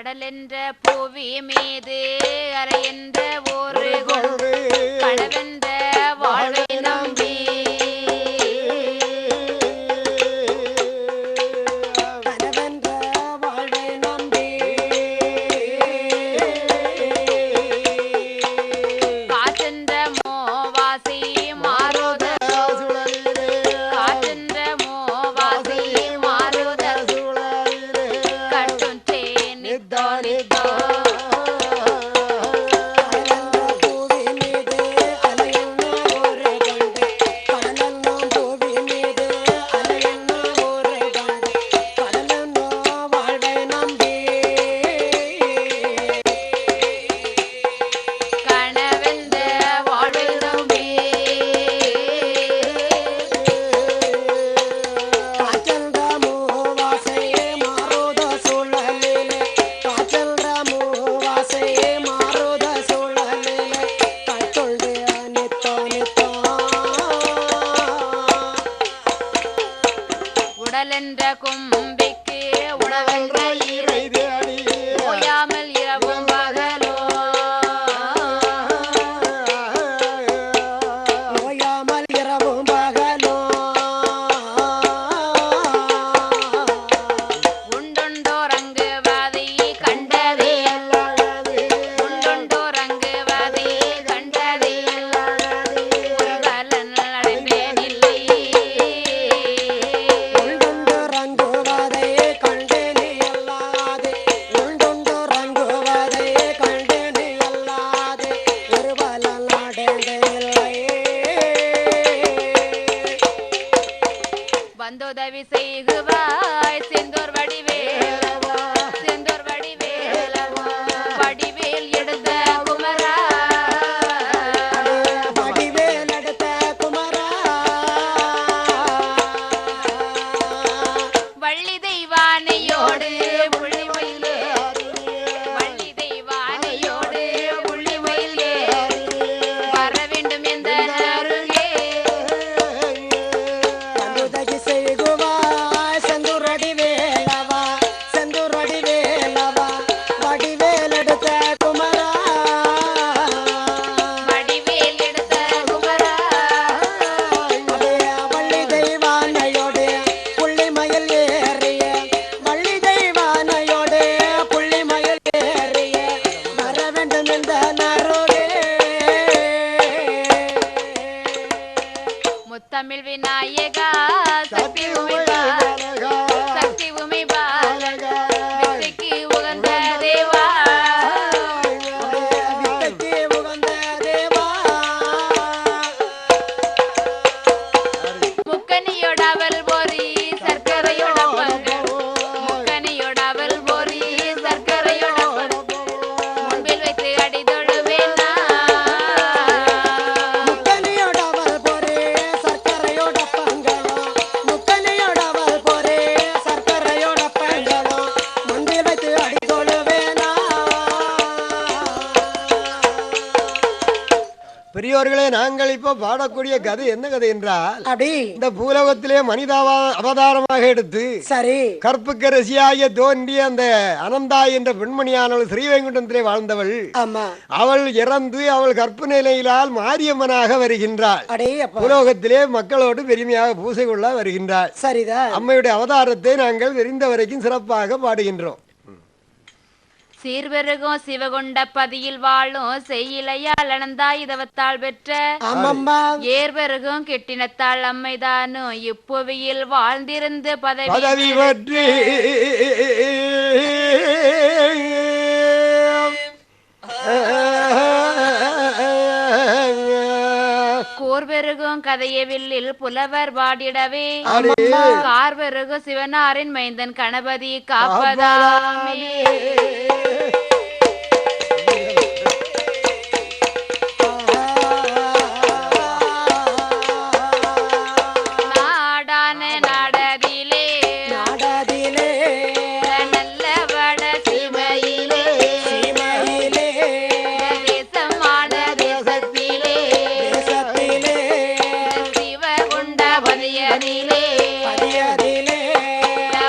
கடலென்ற பூவி மீது அறையென்ற ஒரு கொண்டு கடவென்ற வாழ்வை நம்பி உடலென்ற கும்பிக்கு உணவென்ற ஓயாமல் இரவும் பகலோ ஓயாமல் இரவும் பகலோ உண்டுண்டோரங்குவதை கண்டதே உண்டுண்டோரங்குவதை கண்டதே பலன் அடைந்தேனில்லை வந்தோதவி செய்குவாய் செந்தோர் வடிவேலவா செந்தோர் வடிவேலவா வடிவேல் எடுத்த குமரா வடிவேல் எடுத்த குமரா வள்ளி தெய்வானையோடு புள்ளிமயிலே வள்ளி தெய்வானையோடு புள்ளிமயிலே வர வேண்டும் என்ற அருகே முத்தமிழ் விநாயகா சக்தி உமை பாலகா சக்தி உமை பாலகா வித்தைக்கு உகந்த தேவா வித்தைக்கு உகந்த தேவா முக்கனியோடவள் போரி சர்க்கரையோட பங்கு முக்கனியோடவள் போரி சர்க்கரையோட பங்கு முன்பில் வைத்து அடிதொழுவேன் பெரியோர்களே, நாங்கள் இப்போ பாடக்கூடிய கதை என்ன கதை என்றால், இந்த பூலோகத்திலே மனித அவதாரமாக எடுத்து சரி கற்புக்கரசியாக தோன்றிய அந்த அனந்தா என்ற பெண்மணியானவள் ஸ்ரீவைகுண்டத்திலே வாழ்ந்தவள். அவள் இறந்து அவள் கற்பு நிலையிலால் மாரியம்மனாக வருகின்றாள். பூலோகத்திலே மக்களோடு பெருமையாக பூசை கொள்ள வருகின்றாள். சரிதான். அம்மையுடைய அவதாரத்தை நாங்கள் தெரிந்த வரைக்கும் சிறப்பாக பாடுகின்றோம். சீர்வெருகும் சிவகொண்ட பதியில் வாழும் செய்யிலையால் அனந்தாய் இதவத்தால் பெற்ற ஏர்வெருகும் கெட்டினத்தாள் அம்மைதானும் இப்புவியில் வாழ்ந்திருந்து பதவி பற்றி கூர்வெருகும் கதையவில்லில் புலவர் பாடிடவே கார்வெருகும் சிவனாரின் மைந்தன் கணபதி காப்பதாமே. பதியதிலே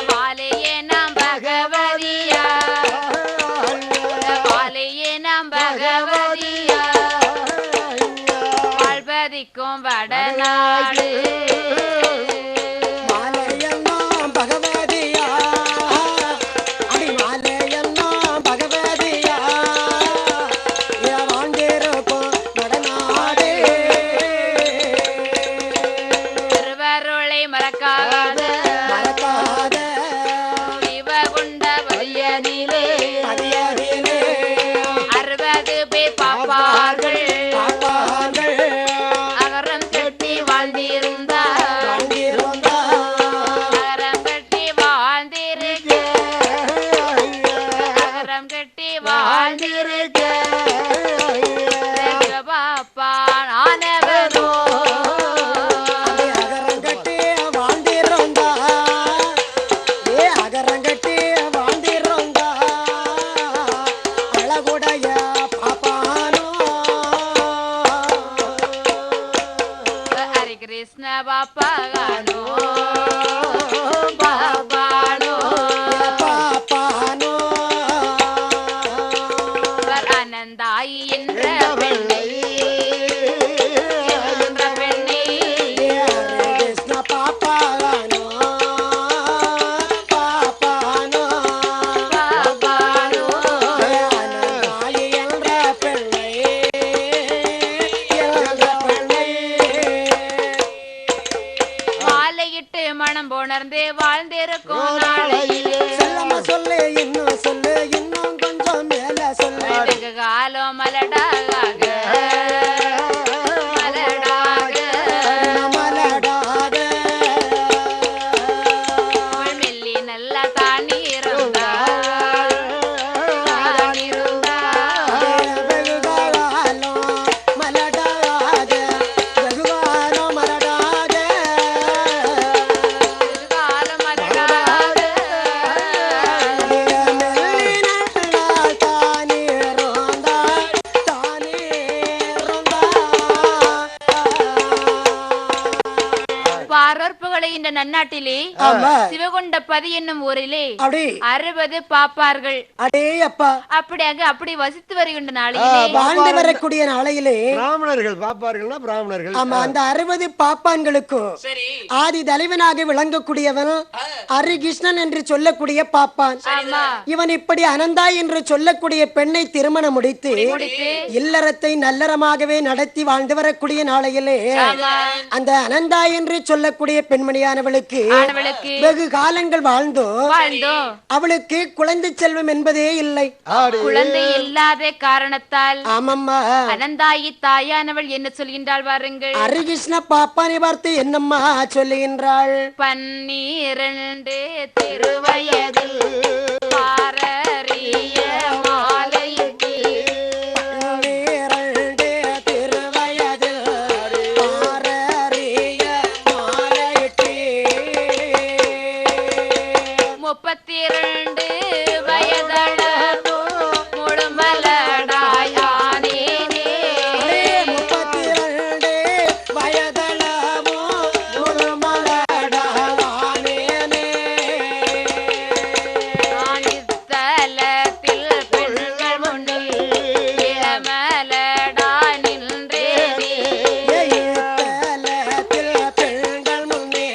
வாலையே நாம் பகவதியா வாழ்ந்திருக்க பாப்பான் ஆனவரோ அகரங்கட்டி வாழ்ந்திருந்தா அகரங்கட்டி வாழ்ந்திருந்தா அழகுடைய பாப்பானோ ஹரி கிருஷ்ண பாப்பானோ பாப்பானோ பாப்பானோ அனந்தாயி என்ற பெண்ணை என்ற பெண்ணை கிருஷ்ண பாப்பானோ பாப்பானோ பாப்பானோ அனந்தாயி என்ற பெண்ணை மாலையிட்டு மனம் போனர்ந்து வாழ்ந்திருக்கும் நாளையிலே செல்லம்மா சொல்லு இன்னும் சொல்லு இன்னும் கொஞ்சம் மேல சொல்லு வெகு காலம் மலடாக மலடாக மலடாத மெல்லி நல்ல தானிருந்தாள் வெகுகாலம் மலடாத வெகுகாலம் மலடாத காலம் மலடாக மெல்லினால் தானே ரோந்தாள் தானே ரோந்தாள் பார்வற்புகளை இந்த நன்னாட்டிலே ஆமா சிவகொண்ட பதி என்னும் ஊரிலே அப்படி 60 பாப்பார்கள் அடே அப்பா அப்படி வசித்து வருகின்ற நாளிலே வாழ்ந்து வரக்கூடிய நாளையிலே பிராமணர்கள் பாப்பார்கள்னா பிராமணர்கள் ஆமா அந்த 60 பாப்பான்களுக்கும் ஆதி தலைவனாக விளங்கக்கூடியவன் ஹரிகிருஷ்ணன் என்று சொல்லக்கூடிய பாப்பான் ஆமா இவன் இப்படி அனந்தா என்று சொல்லக்கூடிய பெண்ணை திருமணம் முடித்து இல்லறத்தை நல்லறமாகவே நடத்தி வாழ்ந்து வரக்கூடிய நாளையிலே அந்த அனந்தா என்று சொல்லக்கூடிய பெண்மணியானவளுக்கு ஆனவளுக்கு வெகு காலங்கள் வாழ்ந்தோம் அவளுக்கு குழந்தை செல்வம் என்பதே இல்லை குழந்தை இல்லாத காரணத்தால் ஆமம்மா அனந்தாயி தாயானவள் என்ன சொல்கின்றாள் வாருங்கள் ஹரிகிருஷ்ண பாப்பானை பார்த்து என்னம்மா சொல்லுகின்றாள் 12 திருவயதில் பாரறிய மாலையிட்டு பன்னிரண்டு திருவயதில் பாரறிய மாலையிட்டு 32 வயதளவு முழுமலடாயானேனே 32 வயதளவோ முழுமலடாவானேனே. நான் இத்தலத்தில் பெண்கள் முன்னில் இளமலடா நின்றேனே இத்தலத்தில் பெண்கள் முன்னே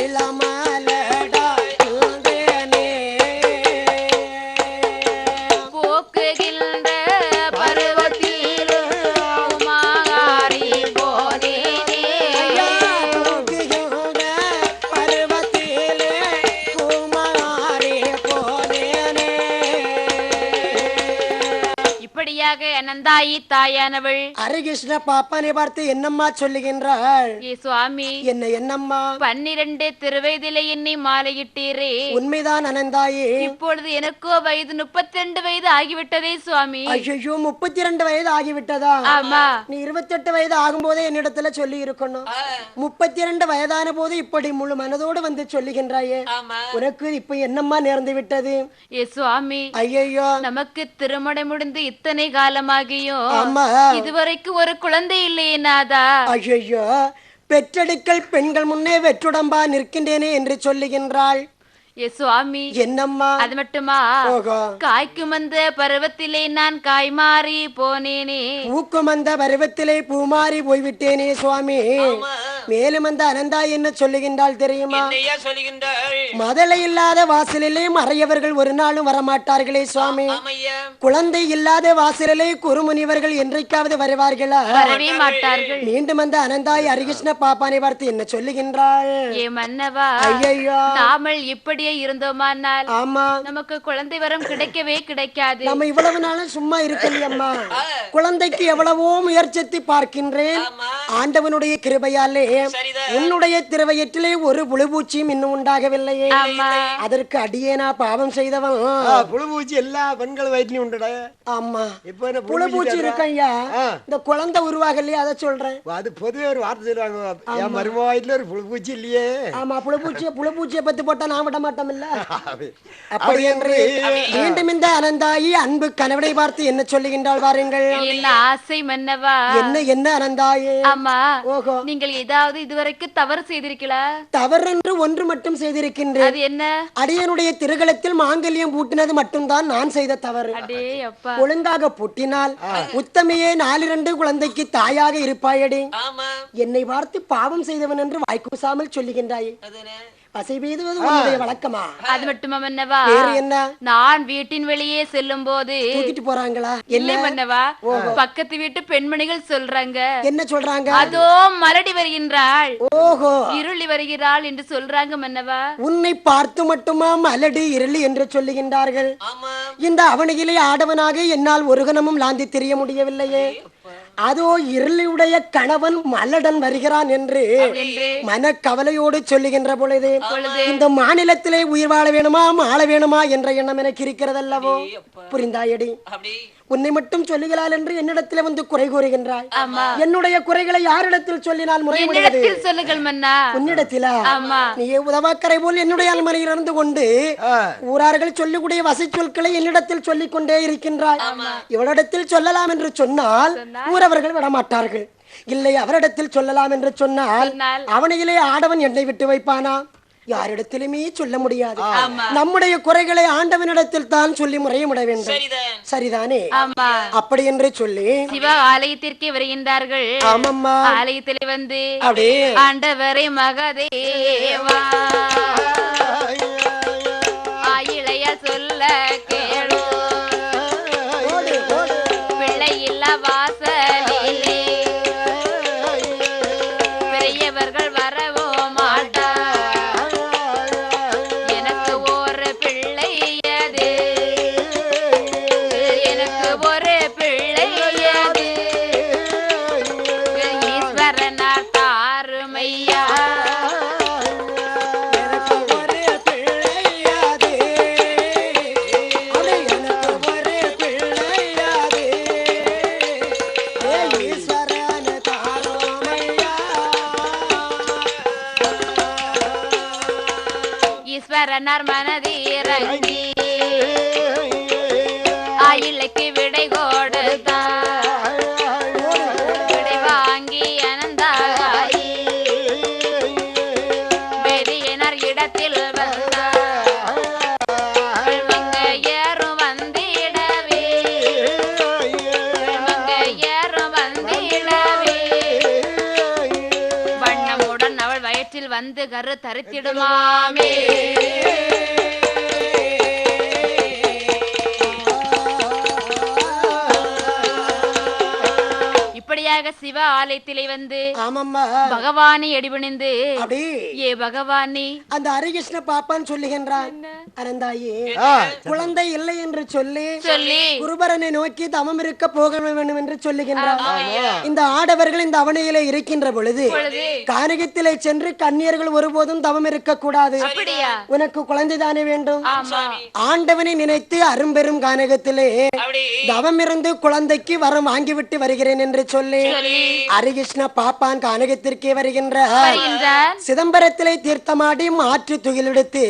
இளமலடா நின்றேனே. போக்குகின்ற பருவத்தில் உமாகாரி போனேனே தூக்குகின்ற பருவத்திலே குமாரி போனேனே. இப்படியாக அனந்தாயி தாயானவள் ஹரிகிருஷ்ண பாப்பானை பார்த்து என்னம்மா சொல்லுகின்றாள்? ஏ சுவாமி என்னம்மா 12 திருவயதிலே என்னை மாலையிட்டீரே உண்மைதான் அனந்தாயே. இப்பொழுது எனக்கோ வயது 32 வயது ஆகிவிட்டதே சுவாமி ஐயோ 32 வயது ஆகிவிட்டதா? ஆமா நீ 28 வயது ஆகும்போதே என்னிடத்துல சொல்லி இருக்கணும். 32 வயதான போது இப்படி முழு மனதோடு வந்து சொல்லுகின்றாயே, உனக்கு இப்ப என்னம்மா நேர்ந்து விட்டது? ஏ சுவாமி ஐயோ நமக்கு திருமணம் முடிந்து இத்தனை காலமாகியும் ஆமா இதுவரைக்கும் ஒரு குழந்தை இல்லையே நாதா ஐயோ பெற்றெடுக்கல் பெண்கள் முன்னே வெற்றுடம்பா நிற்கின்றேனே என்று சொல்லுகின்றாள். ஏ சுவாமி என்னம்மா அது மட்டுமா ஓகோ காய்க்கும் அந்த பருவத்திலே நான் காய் மாறி போனேனே ஊக்கும் அந்த பருவத்திலே பூமாறி போய்விட்டேனே சுவாமி. மேலும் அந்த அனந்தா என்ன சொல்லுகின்றாள் தெரியுமா? மதலை இல்லாத வாசலிலே மறையவர்கள் ஒரு நாளும் வரமாட்டார்களே சுவாமி. குழந்தை இல்லாத வாசலிலே குருமுனிவர்கள் என்றைக்காவது வருவார்களா? வரவே மாட்டார்கள். மீண்டும் அந்த அனந்தாய் ஹரிகிருஷ்ண பாப்பானை பார்த்து என்ன சொல்லுகின்றாள்? ஏ மன்னவா ஐயோ நாமல் இப்படியே இருந்தோமானால் ஆமா நமக்கு குழந்தை வரம் கிடைக்கவே கிடைக்காது. நம்ம இவ்வளவு நாளும் சும்மா இருக்கலையம்மா. குழந்தைக்கு எவ்வளவோ முயற்சித்து பார்க்கின்றேன். ஆண்டவனுடைய கிருபையாலே உன்னுடைய திருவயிற்றிலே ஒரு புழுபூச்சியும் இன்னும் உண்டாகவில்லையே. அதற்கு அடியேனா பாவம் செய்தவன். புழுபூச்சி எல்லா பெண்கள் வயிற்றுலயும் உண்டுடா. ஆமா, இப்ப என்ன புழுபூச்சி இருக்கையா, இந்த குழந்தை உருவாகலையே அதை சொல்றேன். அது பொதுவே ஒரு வார்த்தை சொல்லுவாங்க, என் மருமக வயிற்றுல ஒரு புழுபூச்சி இல்லையே. ஆமா, புழுபூச்சியை பத்தி போட்டா நான் விட மாட்டோம் இல்ல. அப்படி என்று மீண்டும் இந்த அனந்தாயி அன்பு கணவனை பார்த்து என்ன சொல்லுகின்றாள் பாருங்கள். என்ன ஆசை மன்னவா? என்ன அனந்தாயே? ஆமா, ஓஹோ, நீங்கள் ஏதாவது இதுவரைக்கும் தவறு செய்திருக்கீங்களா? தவறு என்று ஒன்று மட்டும் செய்திருக்கின்றேன். அது என்ன? அடியனுடைய திருகலத்தில் மாங்கல்யம் பூட்டினது மட்டும்தான் நான் செய்த தவறு. அடே அப்பா, ஒழுங்காக பூட்டினால் உத்தமையே 4 குழந்தைக்கு தாயாக இருப்பாயடி. என்னை பார்த்து பாவம் செய்தவன் என்று வாய்க்கூசாமல் சொல்லுகின்றாயே. வழக்கமா? அது மட்டுமா மன்னவா? என்ன, நான் வீட்டின் வெளியே செல்லும் போது தூக்கிட்டு போறாங்களா? இல்லை மன்னவா, பக்கத்து வீட்டு பெண்மணிகள் சொல்றாங்க. என்ன சொல்றாங்க? அதோ மலடி வருகின்றாள், ஓஹோ, இருளி வருகிறாள் என்று சொல்றாங்க மன்னவா. உன்னை பார்த்து மட்டுமா மலடி இருளி என்று சொல்லுகின்றார்கள்? இந்த அவனியிலே ஆடவனாக என்னால் ஒரு கணமும் லாந்தி தெரிய முடியவில்லையே. அதோ இருளியுடைய கணவன் மலடன் வருகிறான் என்று மனக்கவலையோடு சொல்லுகின்ற பொழுது இந்த மாநிலத்திலே உயிர் வாழ வேணுமா ஆள வேணுமா என்ற எண்ணம் எனக்கு இருக்கிறதல்லவோ. புரிந்தாயடி? உன்னை மட்டும் சொல்லுகிறாள் என்று என்னிடத்தில் வந்து குறை கூறுகின்றாய். என்னுடைய குறைகளை யாரிடத்தில் சொல்லினால் முறைப்படுவது? சொல்லுங்கள் மன்னா. உன்னிடத்திலா? நீ உதவாக்கரை போல் என்னுடைய அல்மனையில் இருந்து கொண்டு ஊரார்கள் சொல்லக்கூடிய வசை சொற்களை என்னிடத்தில் சொல்லிக் கொண்டே இருக்கின்றாய். இவரிடத்தில் சொல்லலாம் என்று சொன்னால் ஊரவர்கள் விடமாட்டார்கள். இல்லை, அவரிடத்தில் சொல்லலாம் என்று சொன்னால் அவனையிலே ஆடவன் என்னை விட்டு வைப்பானா? யாரிடத்திலுமே சொல்ல முடியாது. நம்முடைய குறைகளை ஆண்டவனிடத்தில் தான் சொல்லி முறையிட வேண்டும். சரிதானே? அப்படி என்று சொல்லி சிவா ஆலயத்திற்கே வருகின்றார்கள். ஆமம்மா, ஆலயத்திலே வந்து அப்படியே ஆண்டவரே மகதேவா ஆயிழைய சொல்ல கேளோ, பிள்ளை இல்ல வாசலிலே பெரியவர்கள் வரவோ மாட்டா, எனக்கு ஒரு பிள்ளையது, எனக்கு ஒரு பிள்ளையது, ஈஸ்வரனார் தாருமையா, ஈஸ்வரனார் மனதிறங்கி ஆயிலைக்கு விடை கொடுத்தார். விடை வாங்கி அனந்தாயி பெரியனர் இடத்தில் வந்தார். மங்கையரும் வந்திடவே, மங்கையரும் வந்திடவே வண்ணமுடன் அவள் வயிற்றில் வந்து கரு தரித்திடுமாமே. இப்படியாக சிவ ஆலயத்திலே வந்து பகவானை அடிபணிந்து, ஏ பகவானே, அந்த ஹரிகிருஷ்ண பாப்பான் சொல்லுகின்றான், அனந்தாயி குழந்தை இல்லை என்று சொல்லி குருபரனை நோக்கி தவம் இருக்க போக வேண்டும் என்று சொல்லுகின்றான். இந்த ஆடவர்கள் இந்த அவனையிலே இருக்கின்ற பொழுது கானகத்திலே சென்று கன்னியர்கள் ஒருபோதும் தவம் இருக்க கூடாது. உனக்கு குழந்தை தானே வேண்டும். ஆண்டவனை நினைத்து அரும்பெரும் கானகத்திலே தவம் இருந்து குழந்தைக்கு வரம் வாங்கிவிட்டு வருகிறேன் என்று சொல்லி ஹரிகிருஷ்ண பாப்பான் கானகத்திற்கே வருகின்றார். சிதம்பரத்திலே தீர்த்தமாடி மாற்று துகிலெடுத்து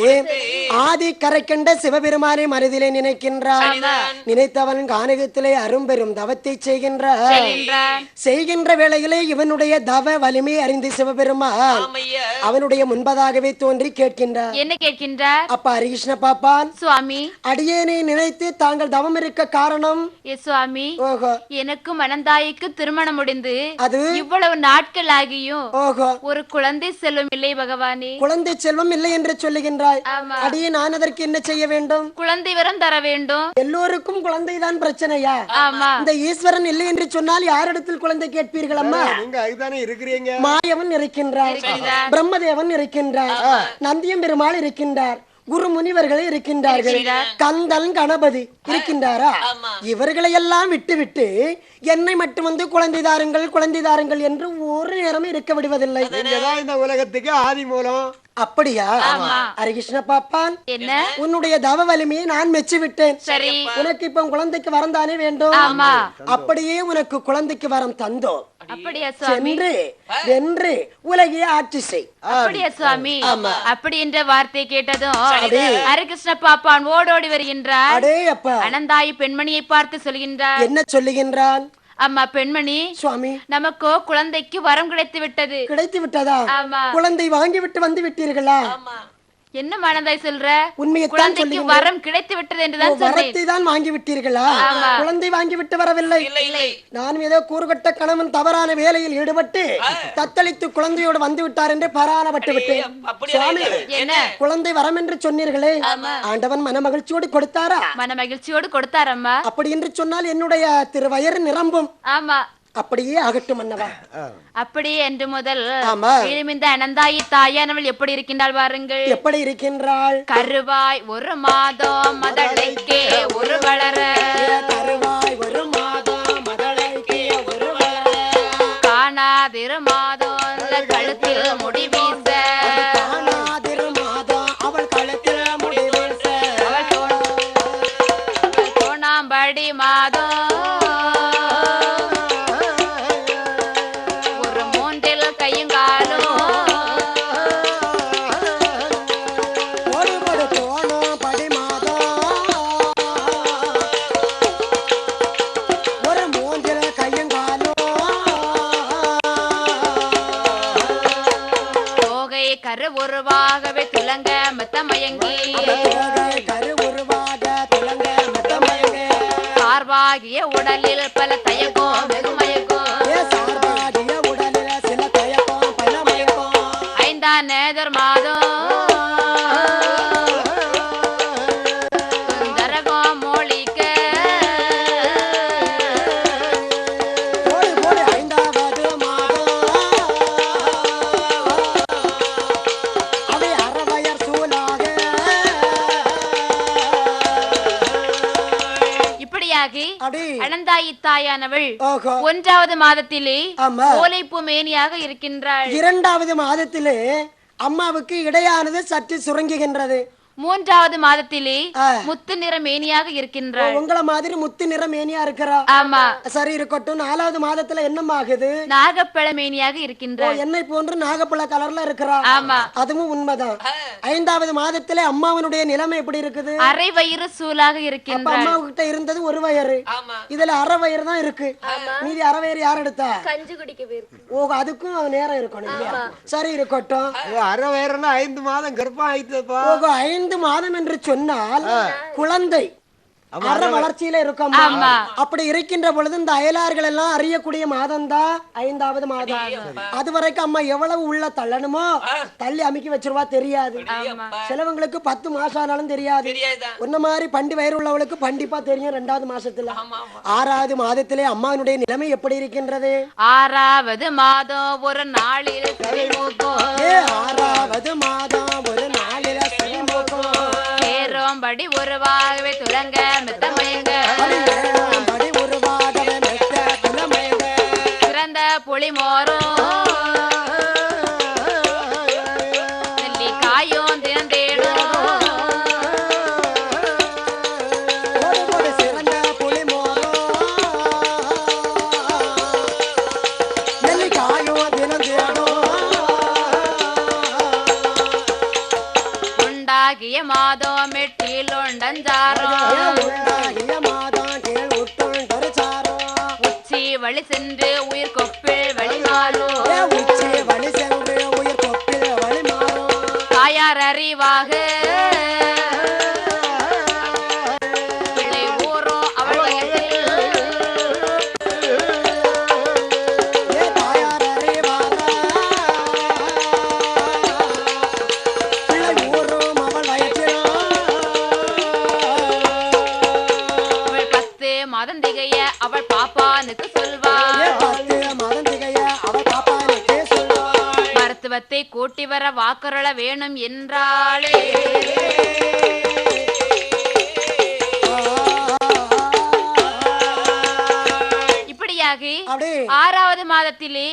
ஆதி கரை கண்ட சிவபெருமானை மனதிலே நினைக்கின்றார். நினைத்தவன் கானகத்திலே அரும்பெரும் தவத்தை செய்கின்ற வேளையிலே இவனுடைய தவ வலிமை அறிந்து சிவபெருமான் அவனுடைய முன்பதாகவே தோன்றி கேட்கின்றார். என்ன கேட்கின்றார்? அப்ப ஹரிகிருஷ்ண பாப்பான், சுவாமி, அடியேனை நினைத்து தாங்கள் தவம் இருக்க காரணம்? சுவாமி, எனக்கு மனந்தாய்க்கு திருமணம் முடிந்து அது இவ்வளவு நாட்கள் ஆகியும் ஒரு குழந்தை செல்வம் இல்லை பகவானே. குழந்தை செல்வம் இல்லை என்று சொல்லுகின்றாய். அடியே நான் அதற்கு என்ன செய்ய வேண்டும்? குழந்தை வரம் தர வேண்டும். எல்லோருக்கும் குழந்தை தான் பிரச்சனையா? இந்த ஈஸ்வரன் இல்லை என்று சொன்னால் யாரிடத்தில் குழந்தை கேட்பீர்கள்? அம்மா, நீங்க அதுதானே இருக்கிறீங்க. மாயவன் இருக்கின்றார், பிரம்மதேவன் இருக்கின்றார், நந்தியம் பெருமாள் இருக்கின்றார், குரு முனிவர்கள் இருக்கின்றார்கள், கந்தன் கணபதி இருக்கின்றாரா? இவர்களை எல்லாம் விட்டு விட்டு என்னை மட்டும் வந்து குழந்தை தாருங்கள் என்று ஒரு நேரமும் இருக்க விடுவதில்லை. இந்த உலகத்துக்கு ஆதி மூலம். அப்படியா? ஹரிகிருஷ்ண பாப்பான், உன்னுடைய தவ வலிமையை நான் மெச்சு விட்டேன். உனக்கு இப்ப குழந்தைக்கு வரம் தானே வேண்டும். அப்படியே உனக்கு குழந்தைக்கு வரம் தந்தோம். சென்று வென்று உலகையே ஆட்சி செய். அப்படியா சுவாமி? அப்படி என்ற வார்த்தை கேட்டதும் ஹரிகிருஷ்ண பாப்பான் ஓடோடி வருகின்றார். அடே அப்பா, அனந்தாயி பெண்மணியை பார்த்து சொல்கின்றார். என்ன சொல்லுகின்றான்? அம்மா பெண்மணி, சுவாமி, நமக்கு குழந்தைக்கு வரம் கிடைத்து விட்டது. கிடைத்து விட்டதா? ஆமா. குழந்தை வாங்கி விட்டு வந்து விட்டீர்களா? என்ன மனதாய் சொல்ற? குழந்தைக்கு வரம் கிடைத்து விட்டது என்றுதான் சொன்னேன். வரத்தை தான் வாங்கி விட்டீர்களா? குழந்தை வாங்கி விட்டு வரவில்லை. நானும் ஏதோ கூறுகட்ட கணவன் தவறான வேலையில் ஈடுபட்டு தத்தளித்து குழந்தையோடு வந்து விட்டார் என்று பரானப்பட்டு விட்டேன். சுவாமி, குழந்தை வரம் என்று சொன்னீர்களே, ஆண்டவன் மன மகிழ்ச்சியோடு கொடுத்தாரா? மன மகிழ்ச்சியோடு கொடுத்தாரம்மா. அப்படி என்று சொன்னால் என்னுடைய திருவயறு நிரம்பும். ஆமா, அப்படியே ஆகட்டும் அண்ணவா. அப்படியே என்று முதல் இந்த அனந்தாயி தாயானவள் எப்படி இருக்கின்றாள் பாருங்கள். எப்படி இருக்கின்றாள்? கருவாய் ஒரு மாதம் மதளைக்கே ஒரு வளர, கருவாய் ஒரு மாதம் மதளைக்கே ஒரு வளர, காணாதிரு மாதம் கழுத்தில் முடி வீச, காணாதிரு மாதம் அவள் கழுத்தில் முடி வீச, தோணாம்படி மாதம் உருவாகவே துலங்க மெத்தமயங்கி, சார்பாகிய உடலில் பல தயக்கம் வெகுமயக்கம், ஐந்தாம் நேதர் மாதம் சுந்தரகம் மொழிக்க, அனந்தாயி தாயானவள் 1வது மாதத்திலே ஓலைப்பூ மேனியாக இருக்கின்றாள். 2வது மாதத்திலே அம்மாவுக்கு இடையானது சற்று சுருங்குகின்றது. 3வது மாதத்திலே முத்து நிற மேனியாக இருக்கின்றாள். உங்களை மாதிரி முத்து நிற மேனியா இருக்கிறா? ஆமா, சரி இருக்கட்டும். 4வது மாதத்துல என்னமாகுது? நாகப்பழ மேனியாக இருக்கின்றாள். என்னை போன்று நாகப்பழ கலர்ல இருக்கிறா? ஆமா, அதுவும் உண்மைதான். 5வது மாதத்திலே அம்மாவனுடைய நிலைமை எப்படி இருக்குது? அரை வயிறு சூலாக இருக்கின்றாள். அம்மா கிட்ட இருந்தது ஒரு வயிறு, இதுல அரை வயிறு தான் இருக்கு. மீதி அரை வயிறு யார் எடுத்தா? கஞ்சி குடிக்க போயிருக்கு. ஓ, அதுக்கும் நேரம் இருக்கணும். சரி இருக்கட்டும். அரை வயிறுனா 5 மாதம் கர்ப்பம் ஆயிட்டுப்பா. 5 மாதம் என்று சொன்னால் குழந்தை அற வளர்ச்சியில இருக்கும். அப்படி இருக்கின்ற பொழுது இந்த அயலார்கள் எல்லாம் அறியக்கூடிய மாதம் தான் 5வது மாதம். அது வரைக்கும் அம்மா எவ்வளவு உள்ள தள்ளணுமோ தள்ளி அமுக்கி வச்சிருவா, தெரியாது. சிலவங்களுக்கு 10 மாசம் ஆனாலும் தெரியாது. உன்ன மாதிரி பண்டி வயிறு உள்ளவளுக்கு கண்டிப்பா தெரியும் 2வது மாசத்துல. 6வது மாதத்திலே அம்மாவினுடைய நிலைமை எப்படி இருக்கின்றது? 6வது மாதம் ஒரு நாளில் 6வது மாதம் ஒரு நாளில் படி உருவாகவே துலங்க மெத்தமயங்க, சிறந்த புளிமோரும் நெல்லிக்காயும் தினந்தேடும், சிறந்த புளிமோரும் நெல்லிக்காயும் தினந்தேடும், உண்டாகிய மாதம் உச்சி வழி சென்று உயிர் கொப்பில் வழிமாறும், தாயார் அறிவாக பிள்ளை ஊரும் அவள் அவள் பாப்பானுக்கு சொல்வாள், மருத்துவத்தை தம்பி கூட்டி வர வாக்குறள வேணும் என்றாளே. ஆறாவது மாதத்திலே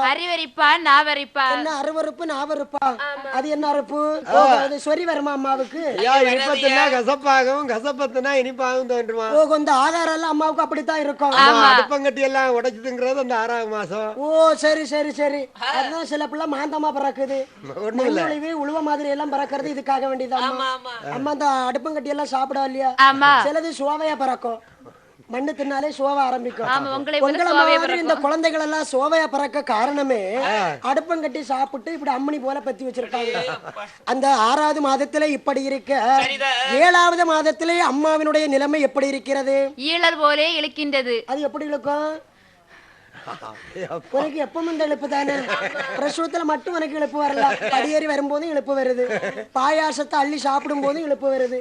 அறிவரிப்பான் நாவரிப்பா. என்ன அருவருப்பு நாவருப்பா? அது என்ன அறுப்பு? சொறி வருமா அம்மாவுக்கு? இனிப்பத்துனா கசப்பாகவும் கசப்பத்துனா இனிப்பாகவும் தோன்றுமா? இந்த ஆதாரம் எல்லாம் அம்மாவுக்கு அப்படித்தான் இருக்கும். அடுப்பங்கட்டி எல்லாம் உடைச்சுங்கிறது அந்த 6வது மாசம். சரி சரி சரி. அதுதான் சில பிள்ளை மாந்தமா பிறக்குது, உழுவ மாதிரி எல்லாம் பிறக்கிறது இதுக்காக வேண்டியதான். அம்மா அந்த அடுப்பங்கட்டி எல்லாம் சாப்பிடா இல்லையா? சிலது சுவாவையா பிறக்கும், மண்ணு தின்னாலே சோவ ஆரம்பிக்கும். இந்த குழந்தைகள் எல்லாம் சோவையா பிறக்க காரணமே அடுப்பங்கட்டி சாப்பிட்டு இப்படி அம்மணி போல பத்தி வச்சிருக்காங்க. அந்த 6வது மாதத்திலே இப்படி இருக்க, 7வது மாதத்திலே அம்மாவினுடைய நிலைமை எப்படி இருக்கிறது? ஈழல் போலே இழுக்கின்றது. அது எப்படி இழுக்கும்? உனக்கு எப்பவும் இந்த இழுப்பு தானே, பிரசவத்துல மட்டும் உனக்கு இழுப்பு வரல, படியேறி வரும்போதும் இழுப்பு வருது, பாயாசத்தை அள்ளி சாப்பிடும் போதும் இழுப்பு வருது,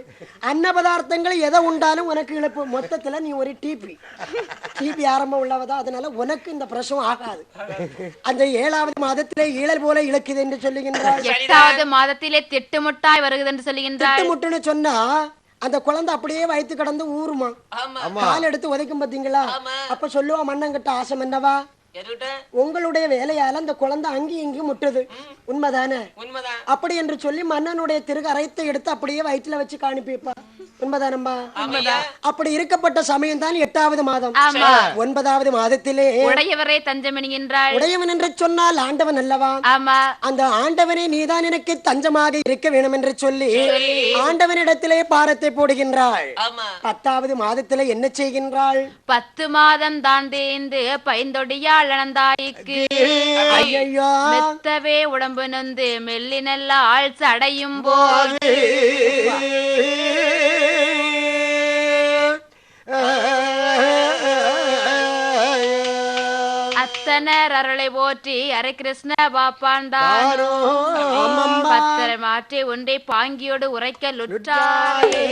அன்ன பதார்த்தங்கள் எதை உண்டாலும் உனக்கு இழுப்பு. மொத்தத்துல நீ ஒரு டிபி ஆரம்பம் உள்ளவதா, அதனால உனக்கு இந்த பிரசவம் ஆகாது. அந்த 7வது மாதத்திலே ஈழல் போல இழுக்குது என்று சொல்லுகின்றார். 8வது மாதத்திலே திட்டுமுட்டாய் வருகிறது என்று சொல்லுகின்றார். திட்டுமுட்டுன்னு சொன்னா அந்த குழந்தை அப்படியே வயிற்று கடந்து ஊருமா, கால் எடுத்து உதைக்கும் பாத்தீங்களா? அப்ப சொல்லுவா மண்ணங்கிட்ட ஆசம் என்னவா, உங்களுடைய வேலையால அந்த குழந்தை அங்கேயும் இங்கேயும் முட்டுது, உண்மைதானே? அப்படி என்று சொல்லி மன்னனுடைய திருகரைத்தை எடுத்து அப்படியே வயிற்றுல வச்சு காணிப்பிப்பா, உண்மைதானம்பா? அப்படி இருக்கப்பட்ட சமயம் தான் 8வது மாதம். 9வது மாதத்திலே உடையவரே தஞ்சமென்கின்றாள். உடையவன் என்று சொன்னால் ஆண்டவன் அல்லவா? அந்த ஆண்டவனே நீதான் எனக்கு தஞ்சமாக இருக்க வேண்டும் என்று சொல்லி ஆண்டவனிடத்திலே பாரத்தை போடுகின்றாள். 10வது மாதத்திலே என்ன செய்கின்றாள்? 10 மாதம் தான் தேர்ந்து பைந்தொடியாள் அனந்தாய்க்கு மெத்தவே உடம்பு நொந்து மெல்லினல்ல ஆழ்ச்சி அடையும் போது அத்தனர் அருளை போற்றி அரை கிருஷ்ண பாப்பாண்டானோ பத்தரை மாற்றி ஒன்றை பாங்கியோடு உரைக்க லுற்றாரே.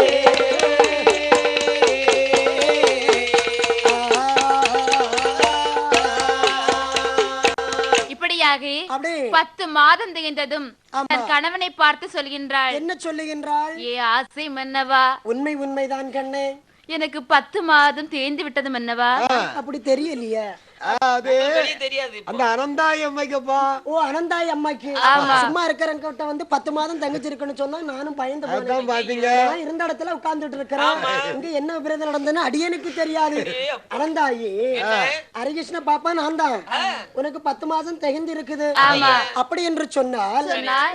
இப்படியாக 10 மாதம் திகழ்ந்ததும் கணவனை பார்த்து சொல்கின்றாள். என்ன சொல்லுகின்றாள்? ஏ ஆசை மன்னவா, உண்மைதான் கண்ணே, எனக்கு 10 மாதம் தேர்ந்து விட்டது மன்னவா. அப்படி தெரியலையே, அந்த அனந்தாய் அம்மைக்குப்பா. அனந்தாய் அம்மாக்கு சும்மா இருக்கிறவங்கிட்ட வந்து 10 மாதம் தங்கச்சிருக்குன்னு சொன்னா நானும் பயந்து போனேன். இருந்த இடத்துல உட்கார்ந்துட்டு இருக்கிறேன், இங்க என்ன விபரீதம் நடந்ததுன்னு அடியனுக்கு தெரியாது. அனந்தாயி ஹரிகிருஷ்ண பாப்பா நான் தான், உனக்கு 10 மாதம் தகுந்து இருக்குது அப்படி என்று சொன்னால்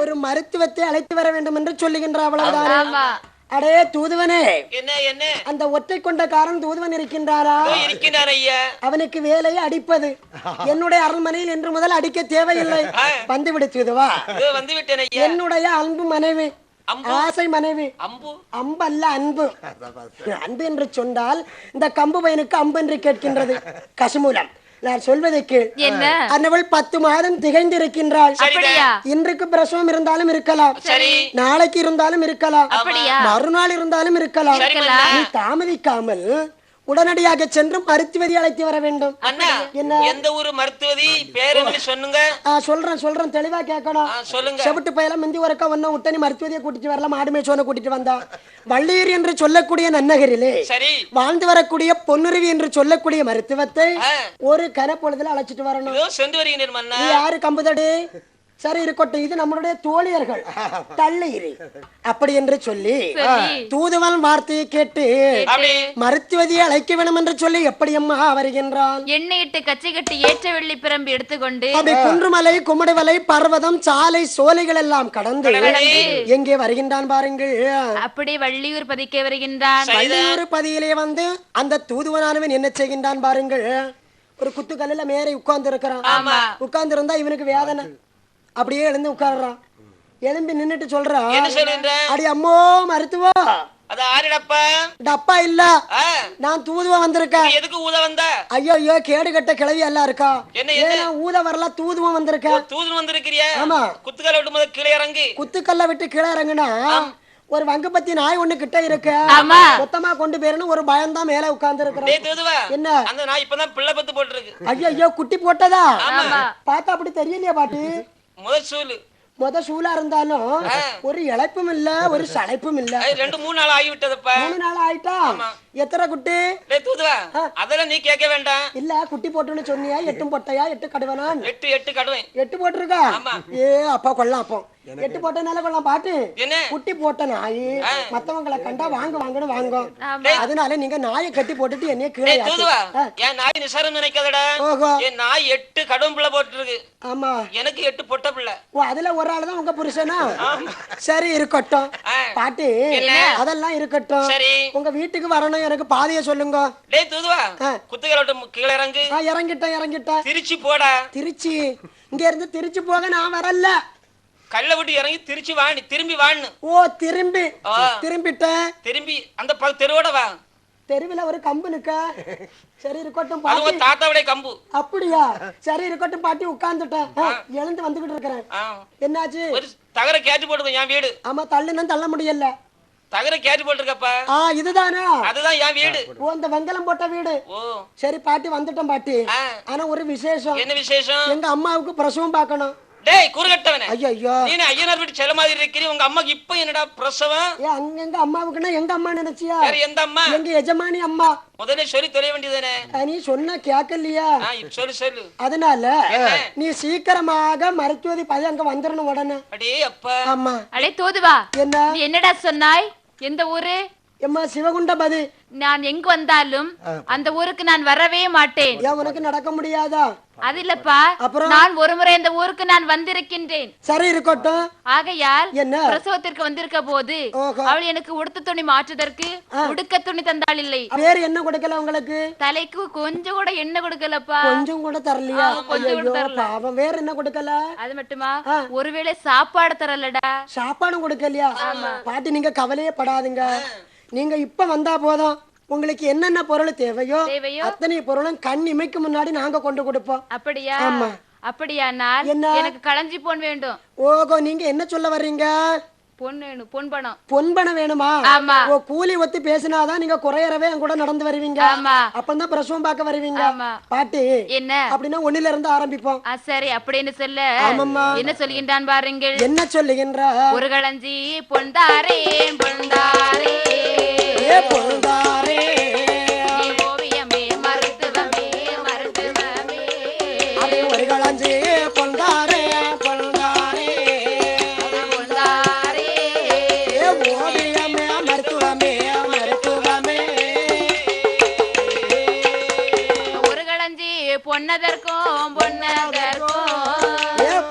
ஒரு மருத்துவத்தை அழைத்து வர வேண்டும் என்று சொல்லுகின்ற அவ்வளவுதான். அடே தூதுவனே, அந்த ஒற்றை கொண்டக்காரன் தூதுவன் இருக்கின்றாரா? அவனுக்கு வேலையை அடிப்பது. என்னுடைய அரண்மனையில் என்று முதல் அடிக்க தேவையில்லை, வந்துவிடு தூதுவா. என்னுடைய அன்பு மனைவி, ஆசை மனைவி, அம்பு அல்ல அன்பு. அன்பு என்று சொன்னால் இந்த கம்பு பையனுக்கு அம்பு என்று கேட்கின்றது கசுமூலம். நான் சொல்வதை கேள். அன்னவள் 10 மாதம் திகைந்து இருக்கின்றாள். இன்றைக்கு பிரசவம் இருந்தாலும் இருக்கலாம், நாளைக்கு இருந்தாலும் இருக்கலாம், மறுநாள் இருந்தாலும் இருக்கலாம். நீ தாமதிக்காமல் உடனடியாக சென்று மருத்துவதி அழைத்து வர வேண்டும். எந்த ஊரு மருத்துவதி பேரு சொல்லுங்க. சொல்றேன் தெளிவா கேட்கணும். செவிட்டு பயில முந்தி ஒருக்கா ஒன்ன விட்ட நீ மருத்துவதியை கூட்டிட்டு வரலாம், மாடு மேய்ச்சோன கூட்டிட்டு வந்தா. வள்ளியூர் என்று சொல்லக்கூடிய நன்னகரிலே வாழ்ந்து வரக்கூடிய பொன்னுருவி என்று சொல்லக்கூடிய மருத்துவத்தை ஒரு கனப்பொழுதுல அழைச்சிட்டு வரணும். யாரு கம்புதடி? சரி இருக்கட்டும், இது நம்மளுடைய தோழியர்கள் தள்ளீரி அப்படி என்று சொல்லி தூதுவன் வார்த்தையை கேட்டு மருத்துவதியை அழைக்க வேண்டும் என்று சொல்லி எப்படி அம்மா வருகின்றான்? எண்ணெயிட்டு கச்சி கட்டி ஏற்ற வெள்ளி பிரம்பு எடுத்துக்கொண்டு அப்படி குன்றுமலை குமடுமலை பர்வதம் சாலை சோலைகள் எல்லாம் கடந்து எங்கே வருகின்றான் பாருங்கள். அப்படி வள்ளியூர் பதிக்க வருகின்றான். வள்ளியூர் பதியிலே வந்து அந்த தூதுவனானவன் என்ன செய்கின்றான் பாருங்கள். ஒரு குத்துக்கல்ல மேலே உட்கார்ந்து இருக்கிறான். உட்கார்ந்து இருந்தா இவனுக்கு வேதனை, அப்படியே எழுந்து உட்கார்றான். எழும்பி நின்னுட்டு சொல்றான், அடி அம்மோ மருத்துவம். டப்பா இல்ல, நான் தூதுவா வந்திருக்கேன். எதுக்கு ஊத வந்த? ஐயோ கேடு கட்ட கிளவி எல்லாம் இருக்கா? ஊத வரல, தூதுவா வந்திருக்கேன். தூது வந்திருக்கிறியா? ஆமா. குத்துக்கல்ல விட்டு கீழே இறங்கு. குத்துக்கல்ல விட்டு கீழே இறங்குனா ஒரு வங்கு பத்தி நாய் ஒண்ணு கிட்ட இருக்கு, மொத்தமா கொண்டு போயிருந்து ஒரு பயம்தான் மேல உட்கார்ந்து இருக்கிறேன். என்ன அந்த நாய் இப்பதான் பிள்ளை பத்து போட்டு இருக்கு. ஐயோ குட்டி போட்டதா? பார்த்தா அப்படி தெரியலையா பாட்டு? முதல் சூலு சூலா இருந்தாலும் ஒரு இழைப்பும் இல்ல ஒரு சளைப்பும் இல்ல. 2-3 நாள் ஆகிவிட்டதுப்பா. 3 நாள் ஆயிட்டா? எத்தனை குட்டி? தூதுவா அதெல்லாம் நீ கேட்க வேண்டாம். இல்ல குட்டி போட்டுன்னு சொன்னியா? 8 பொட்டையா 8 கடுவனா? 8 கடுவேன். 8 போட்டிருக்கா? ஏ அப்பா கொள்ளலாம். அப்போ 8 போட்டனால கொள்ளலாம். பாட்டு குட்டி போட்ட நாய் மத்தவங்களை கண்டா வாங்க வாங்கன்னு வாங்கும். அதனால நீங்க நாயை கட்டி போட்டுட்டு என்னைய கீழே என் நாய் நிசாரம் நினைக்காதடா. என் நாய் 8 கடும் பிள்ளை போட்டுருக்கு. ஆமா எனக்கு 8 பொட்ட பிள்ளை. ஓ அதுல ஒரு ஆள் தான் உங்க புருஷனா? சரி இருக்கட்டும் பாட்டி, அதெல்லாம் இருக்கட்டும். உங்க வீட்டுக்கு வரணும், எனக்கு பாதைய சொல்லுங்க. டேய் தூதுவா குத்துகளோட கீழே இறங்கு. இறங்கிட்டேன். திருச்சி போடா. திருச்சி? இங்க இருந்து திருச்சி போக நான் வரல. கல்ல விட்டு இறங்கி திருச்சி வாணி திரும்பி வாணு. ஓ திரும்பிட்டேன். திரும்பி அந்த தெருவோட வா. தெருவில் ஒரு கம்பு நிக்க. சரி இருக்கட்டும் பாட்டி. அது தாத்தாவுடைய கம்பு. அப்படியா? சரி இருக்கட்டும் பாட்டி, உட்கார்ந்துட்டேன். எழுந்து வந்துகிட்டு இருக்கிறேன். என்னாச்சு? ஒரு தகர கேட்டு போடுங்க என் வீடு. ஆமா தள்ளுனா தள்ள முடியல. தகர கேட்டு போட்டுருக்கப்பா. இதுதானா? அதுதான் என் வீடு. ஓ அந்த வெங்கலம் போட்ட வீடு. ஓ சரி பாட்டி வந்துட்டோம் பாட்டி. ஆனா ஒரு விசேஷம். என்ன விசேஷம்? எங்க அம்மாவுக்கு பிரசவம் பார்க்கணும். டேய் குறுகட்டவனே, ஐயோ நீ ஐயனார் வீட்டு செல்ல மாதிரி இருக்கீ. உங்க அம்மாக்கு இப்ப என்னடா பிரசவம்? அங்க அம்மாவுக்குன்னா எங்க அம்மா நினைச்சியா? வேற எந்த அம்மா? எங்க எஜமானி அம்மா. முதல்ல சொல்லி தெரிய வேண்டியதானே. நீ சொன்னா கேட்கலையா? சொல்லு. அதனால நீ சீக்கிரமாக மருத்துவதி பையன் அங்க வந்துடணும் உடனே. அடே அப்பா. ஆமா. அடே தோதுவா, என்ன என்னடா சொன்னாய்? எந்த ஊரு? எம்மா சிவகுண்டபதி. நான் எங்க வந்தாலும் அந்த ஊருக்கு நான் வரவே மாட்டேன். ஏன் உனக்கு நடக்க முடியாதா? அது இல்லப்பா, நான் ஒரு முறை இந்த ஊருக்கு நான் வந்திருக்கின்றேன். சரி இருக்கட்டும். ஆகையால் என்ன பிரசவத்திற்கு வந்திருக்க போது அவள் எனக்கு உடுத்த துணி மாற்றுவதற்கு உடுக்க துணி தந்தாள் இல்லை. வேற என்ன கொடுக்கல உங்களுக்கு? தலைக்கு கொஞ்சம் கூட எண்ணெய் கொடுக்கலப்பா. கொஞ்சம் கூட தரலையா? பாவம். வேற என்ன கொடுக்கல? அது மட்டுமா, ஒருவேளை சாப்பாடு தரலடா. சாப்பாடும் கொடுக்கலையா? பாட்டி நீங்க கவலையே படாதுங்க. நீங்க இப்ப வந்தா போதும், உங்களுக்கு என்னென்ன பொருள் தேவையோ அத்தனை பொருளும் கண் இமைக்கு முன்னாடி நாங்க கொண்டு கொடுப்போம். அப்படியா? அப்படியானால் எனக்கு களஞ்சி பொன் வேண்டும். ஓகோ, நீங்க என்ன சொல்ல வர்றீங்க? பொன் வேணும். பொன்பணம். பொன்பணம் வேணுமா? ஆமா. ஓ கூலி ஒத்தி பேசினாதான் நீங்க குறையறவே என் கூட நடந்து வருவீங்க. ஆமா. அப்பதான் பிரசவம் பார்க்க வருவீங்க. பாட்டி என்ன அப்படின்னா 1ல இருந்து ஆரம்பிப்போம். சரி அப்படின்னு சொல்ல. ஆமாம்மா. என்ன சொல்லுகின்றான் பாருங்கள். என்ன சொல்லுகின்ற? ஒரு களஞ்சி பொன்தாரே பொன்தாரே பொன்தாரே ஓவியமே மருத்துவமே மருத்துவமே. அப்படி ஒரு களஞ்சி பொன்தாரே பொன்தாரே பொன்தாரே ஓவியமே மருத்துவமே மருத்துவமே. ஒரு களஞ்சி பொன்னதற்கும் பொன்னதற்கும்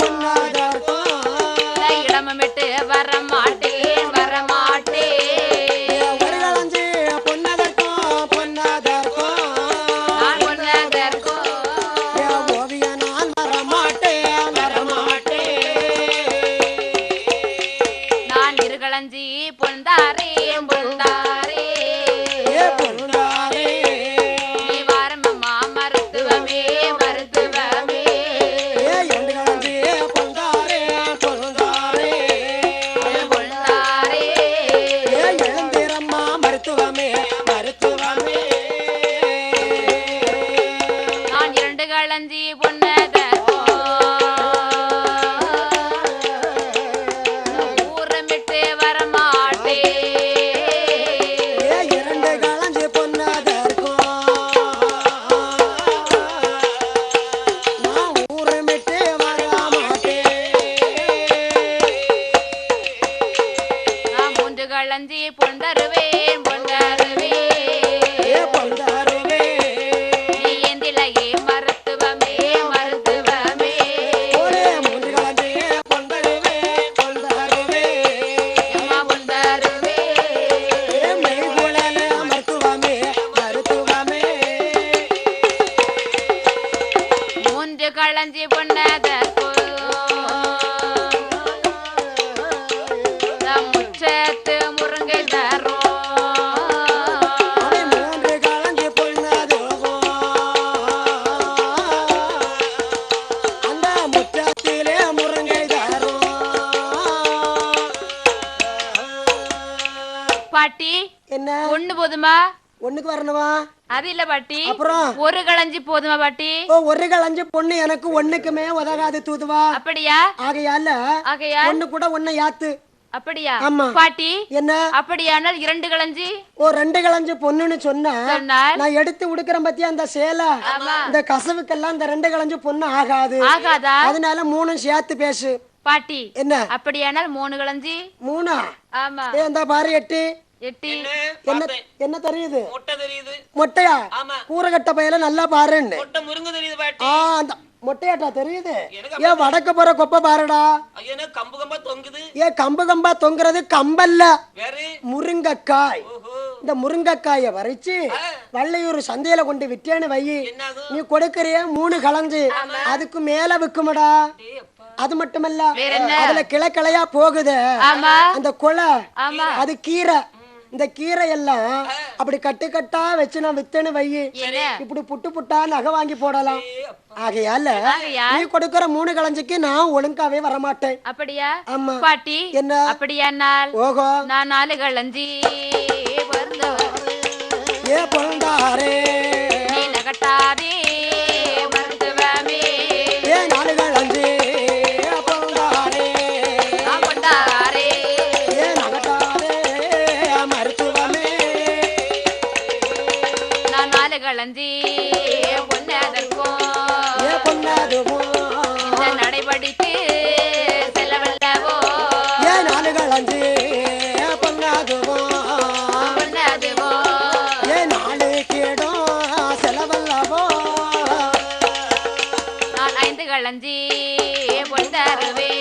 பொன்னதற்கும் இடமிட்டு வரமாட்டேன் வரமாட்டேன். என்ன? ஒண்ணு போதுமா? ஒண்ணுக்கு வரணுமா? அது இல்ல பாட்டி. அப்புறம் ஒரு களஞ்சி போதுமா பாட்டி? ஓ, ஒரு களஞ்சி பொண்ணு எனக்கு ஒண்ணுக்குமே உதகாது தூதுவா. அப்படியா? ஆகையால ஒண்ணு கூட ஒண்ணு யாத்து. அப்படியா? ஆமா பாட்டி. என்ன? அப்படியானால் 2 களஞ்சி. ஓ, 2 களஞ்சி பொண்ணுன்னு சொன்னா நான் எடுத்து உடுக்கிறேன் பத்தியா அந்த சேலை, இந்த கசவுக்கெல்லாம் இந்த 2 களஞ்சி பொண்ணு ஆகாது. ஆகாதா? அதனால 3 சேர்த்து பேசு பாட்டி. என்ன? அப்படியானால் 3 களஞ்சி. 3? ஆமா. இந்த பாரு 8. என்ன தெரியுது? மொட்டை தெரியுது. மொட்டையா? கூறகட்ட பையில நல்லா பாருன்னு. மொட்டை முருங்க தெரியுது பாட்டி. அந்த மொட்டையாட்டா தெரியுது? ஏன் வடக்க போற கொப்பை பாருடா. ஐயோ, கம்பு கம்பா தொங்குது. ஏன் கம்பு கம்பா தொங்குறது? கம்பல்ல, வேற முருங்கக்காய். இந்த முருங்கக்காய வரைச்சு வள்ளையூர் சந்தையில கொண்டு விட்டேன்னு வை, நீ கொடுக்கறிய 3 களஞ்சு அதுக்கு மேல விக்குமடா. அது மட்டுமல்ல, அதுல கிளைக்கிளையா போகுது அந்த கொலை, அது கீரை. இந்த கீரை எல்லாம் அப்படி கட்டு கட்டா வச்சு நான் வித்தேன்னு வை, இப்படி புட்டு புட்டா நகை வாங்கி போடலாம். ஆகையால நீ கொடுக்கிற 3 களஞ்சிக்கு நான் ஒழுங்காவே வரமாட்டேன். அப்படியா? ஆமா பாட்டி. என்ன? அப்படியானால் ஓஹோ, நான் 4 களஞ்சி ஏ பொண்டாரே நீ நகட்டாதே மருத்துவமே. ஏ 4 களஞ்சி பொண்டாரே பொண்டாரே ஏ நகட்டாரே மருத்துவமே. நான் 4 களஞ்சி பொன்னதற்கும் ஏ பொன்னதுவோ இந்த நடைபடிக்கு செல்லவல்லவோ. ஏ 4 களஞ்சி பொன்னதுவோ பொன்னதுவோ ஏ 4 கேடும் செலவல்லவோ. நான் 5 களஞ்சி பொந்தருவே.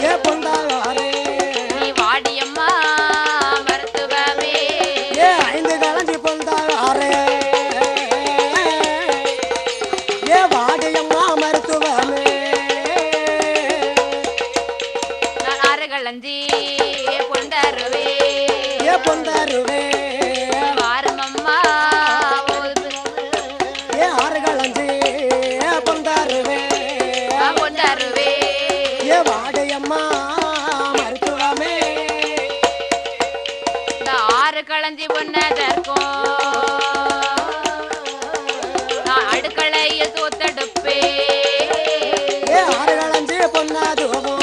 ஏ பொந்தாரே நீ வாடியம்மா மருத்துவமே. ஏ 5 களஞ்சி பொந்தாரே ஏ வாடியம்மா மருத்துவமே. நான் 6 களஞ்சி பொந்தருவே. ஏ பொந்தாருவே வாரமம்மா ஏ 6 களஞ்சி பொந்தாருவே பொந்தருவே. ஏ வாடியம்மா மருத்துவமே. இந்த 6 களஞ்சி பொன்னதற்கும் நான் அடுக்களையில் தூத்தெடுப்பே. ஏ 6 களஞ்சி பொன்னாதுவோ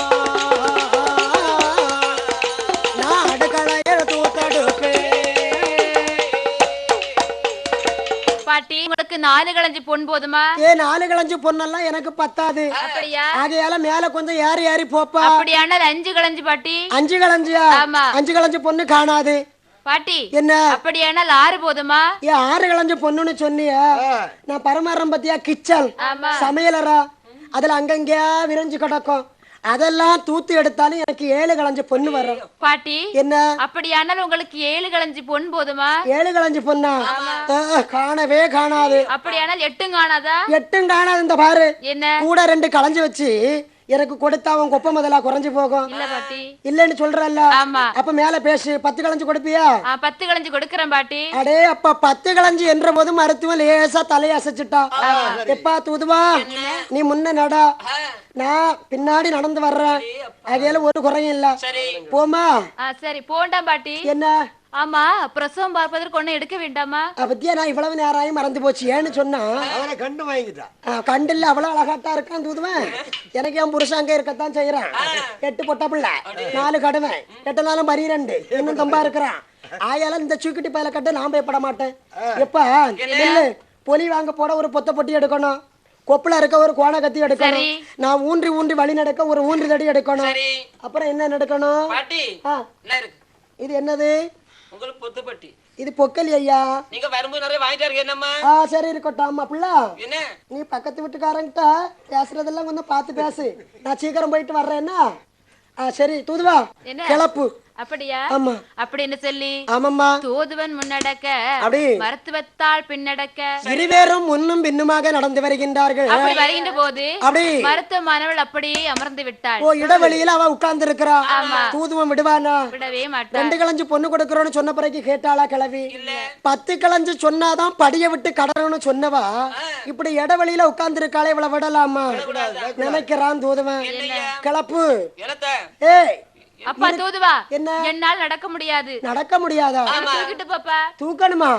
நான் அடுக்களையில் தூத்தடுப்பே. பாட்டி, உங்களுக்கு 4 களஞ்சி பொன் போதுமா? ஏ 4 களஞ்சி பொண்ணெல்லாம் எனக்கு பத்தாது. அப்படியா? ஆகையால மேல கொஞ்சம் ஏறி ஏறி போப்பா. அப்படியானால் 5 களஞ்சி பாட்டி. 5 களஞ்சியா? ஆமா. 5 களஞ்சி பொண்ணு காணாது. பாட்டி. என்ன? அப்படியானால் 6 போதுமா? ஏ 6 களஞ்சி பொண்ணுன்னு சொன்னியா? நான் பரமாரம் பத்தியா கிச்சல் சமையலரா, அதுல அங்கங்க விரைஞ்சு கிடக்கும், அதெல்லாம் தூத்து எடுத்தாலும் எனக்கு 7 களஞ்சி பொண்ணு வரும். பாட்டி. என்ன? அப்படியானால் உங்களுக்கு 7 களஞ்சி பொன் போதுமா? 7 களஞ்சி பொண்ணா? காணவே காணாது. அப்படியானால் 8 காணாதா? 8 காணாது. இந்த பாரு, என்ன? கூட 2 களஞ்சி வச்சு எனக்கு கொடுத்தா அவன் கொப்ப முதலா குறைஞ்சு போகும். இல்ல பாட்டி. இல்லன்னு சொல்றல்ல? ஆமா. அப்ப மேல பேசு. 10 களஞ்சி கொடுப்பியா? 10 களஞ்சி கொடுக்கறேன் பாட்டி. அடே அப்ப 10 களஞ்சி என்ற போது மருத்துவம் லேசா தலையை அசைச்சிட்டான். எப்பா தூதுவா, நீ முன்ன நடா, நான் பின்னாடி நடந்து வர்றேன். அதையில ஒரு குறையும் இல்ல. போமா? சரி போண்டாம் பாட்டி. என்ன? ஆமா, பிரசவம் பார்ப்பதற்கு ஒண்ணு எடுக்க வேண்டாமா? பத்தியா நான் இவ்வளவு நேராயி மறந்து போச்சு. ஏன்னு சொன்னா அவனை கண்டு வாங்கிட்டான். கண்டு இல்ல, அவ்வளவு அழகாட்டா இருக்கான் தூதுவன். எனக்கு என் புருஷன் அங்க இருக்கத்தான் செய்யறான். 8 பொட்ட பிள்ளை, 4 கடுவன், 8 நாளும் 12, இன்னும் தம்பா இருக்கிறான். ஆயால இந்த சூக்கிட்டி பயில கட்ட நான் பயப்பட மாட்டேன். எப்ப இல்ல பொலி வாங்க போட ஒரு பொத்த பொட்டி எடுக்கணும், கொப்புல இருக்க ஒரு கோண கத்தி எடுக்கணும், நான் ஊன்றி ஊன்றி வழி நடக்க ஒரு ஊன்றி தடி எடுக்கணும். அப்புறம் என்ன நடக்கணும்? இது என்னது? உங்களுக்கு பொத்துப்பட்டி. இது பொக்கலி ஐயா. நீங்க வரும்போது நிறைய வாங்கிட்டா இருக்கு. என்னம்மா? சரி இருக்கட்டும். அம்மா புள்ள, என்ன நீ பக்கத்து வீட்டுக்காரங்கிட்ட பேசுறதெல்லாம் கொஞ்சம் பார்த்து பேசு. நான் சீக்கிரம் போயிட்டு வர்றேன்னா. சரி தூதுவா, கிளப்பு. அப்படியா? ஆமா. அப்படின்னு சொல்லி ஆமாம்மா தூதுவன் முன்னடக்க அப்படி மருத்துவத்தால் பின்னடக்க இருவேரும் முன்னும் பின்னுமாக நடந்து வருகின்றார்கள். அப்படி வருகின்ற போது அப்படி மருத்துவமானவள் அப்படியே அமர்ந்து விட்டாள். ஓ, இடைவெளியில அவ உட்கார்ந்து இருக்கிறா. தூதுவன் விடுவானா? விடவே மாட்டான். 2 களஞ்சி பொண்ணு கொடுக்கறோம்னு சொன்ன பிறகு கேட்டாளா கிளவி? 10 களஞ்சி சொன்னாதான் படிய விட்டு கடறணும்னு சொன்னவா இப்படி இடைவெளியில உட்கார்ந்து இருக்காளே, இவளை விடலாமா நினைக்கிறான் தூதுவன். கிளப்பு. ஏய் அப்பா தூதுவா, என்ன? என்னால் நடக்க முடியாது. நடக்க முடியாதா? தூக்கிட்டு பாப்பா. தூக்கணுமா?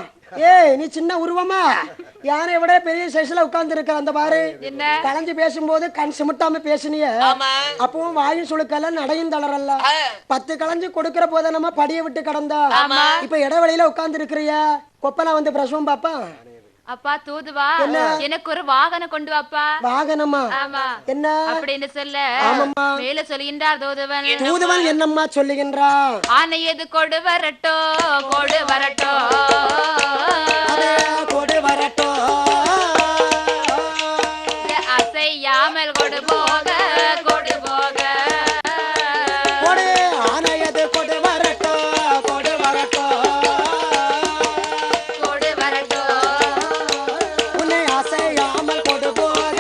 ஏய் நீ சின்ன உருவமா யானை விட பெரிய சைஸ்ல உட்கார்ந்து இருக்க அந்த பாரு என்ன கலஞ்சு பேசும்போது கண் சிமிட்டாம பேசுனிய அப்பவும் வாயும் சுழுக்கல நடையும் தளரல்ல 10 கலஞ்சு கொடுக்கிற போத நம்ம படியை விட்டு கடந்தா இப்ப இடைவெளியில உட்கார்ந்து இருக்கிறியா கொப்பனா வந்து பிரசவம் பாப்பா அப்பா தூதுவா எனக்கு ஒரு வாகனம் கொண்டு வாப்பா வாகனமா ஆமா என்ன அப்படின்னு சொல்ல ஆமாம்மா மேல சொல்கின்றார் தூதுவன் தூதுவன் என்னம்மா சொல்லுகின்றா ஆனை எது கொடு வரட்டோ கொடு வரட்டோ கொடு வரட்டோ அசையாமல் கொடு போக கொடு போக கொடு ஆனையது கொடு வரட்டோ கொடு வரட்டோ கொடு வரட்டோ உன்னை அசையாமல் கொடு போக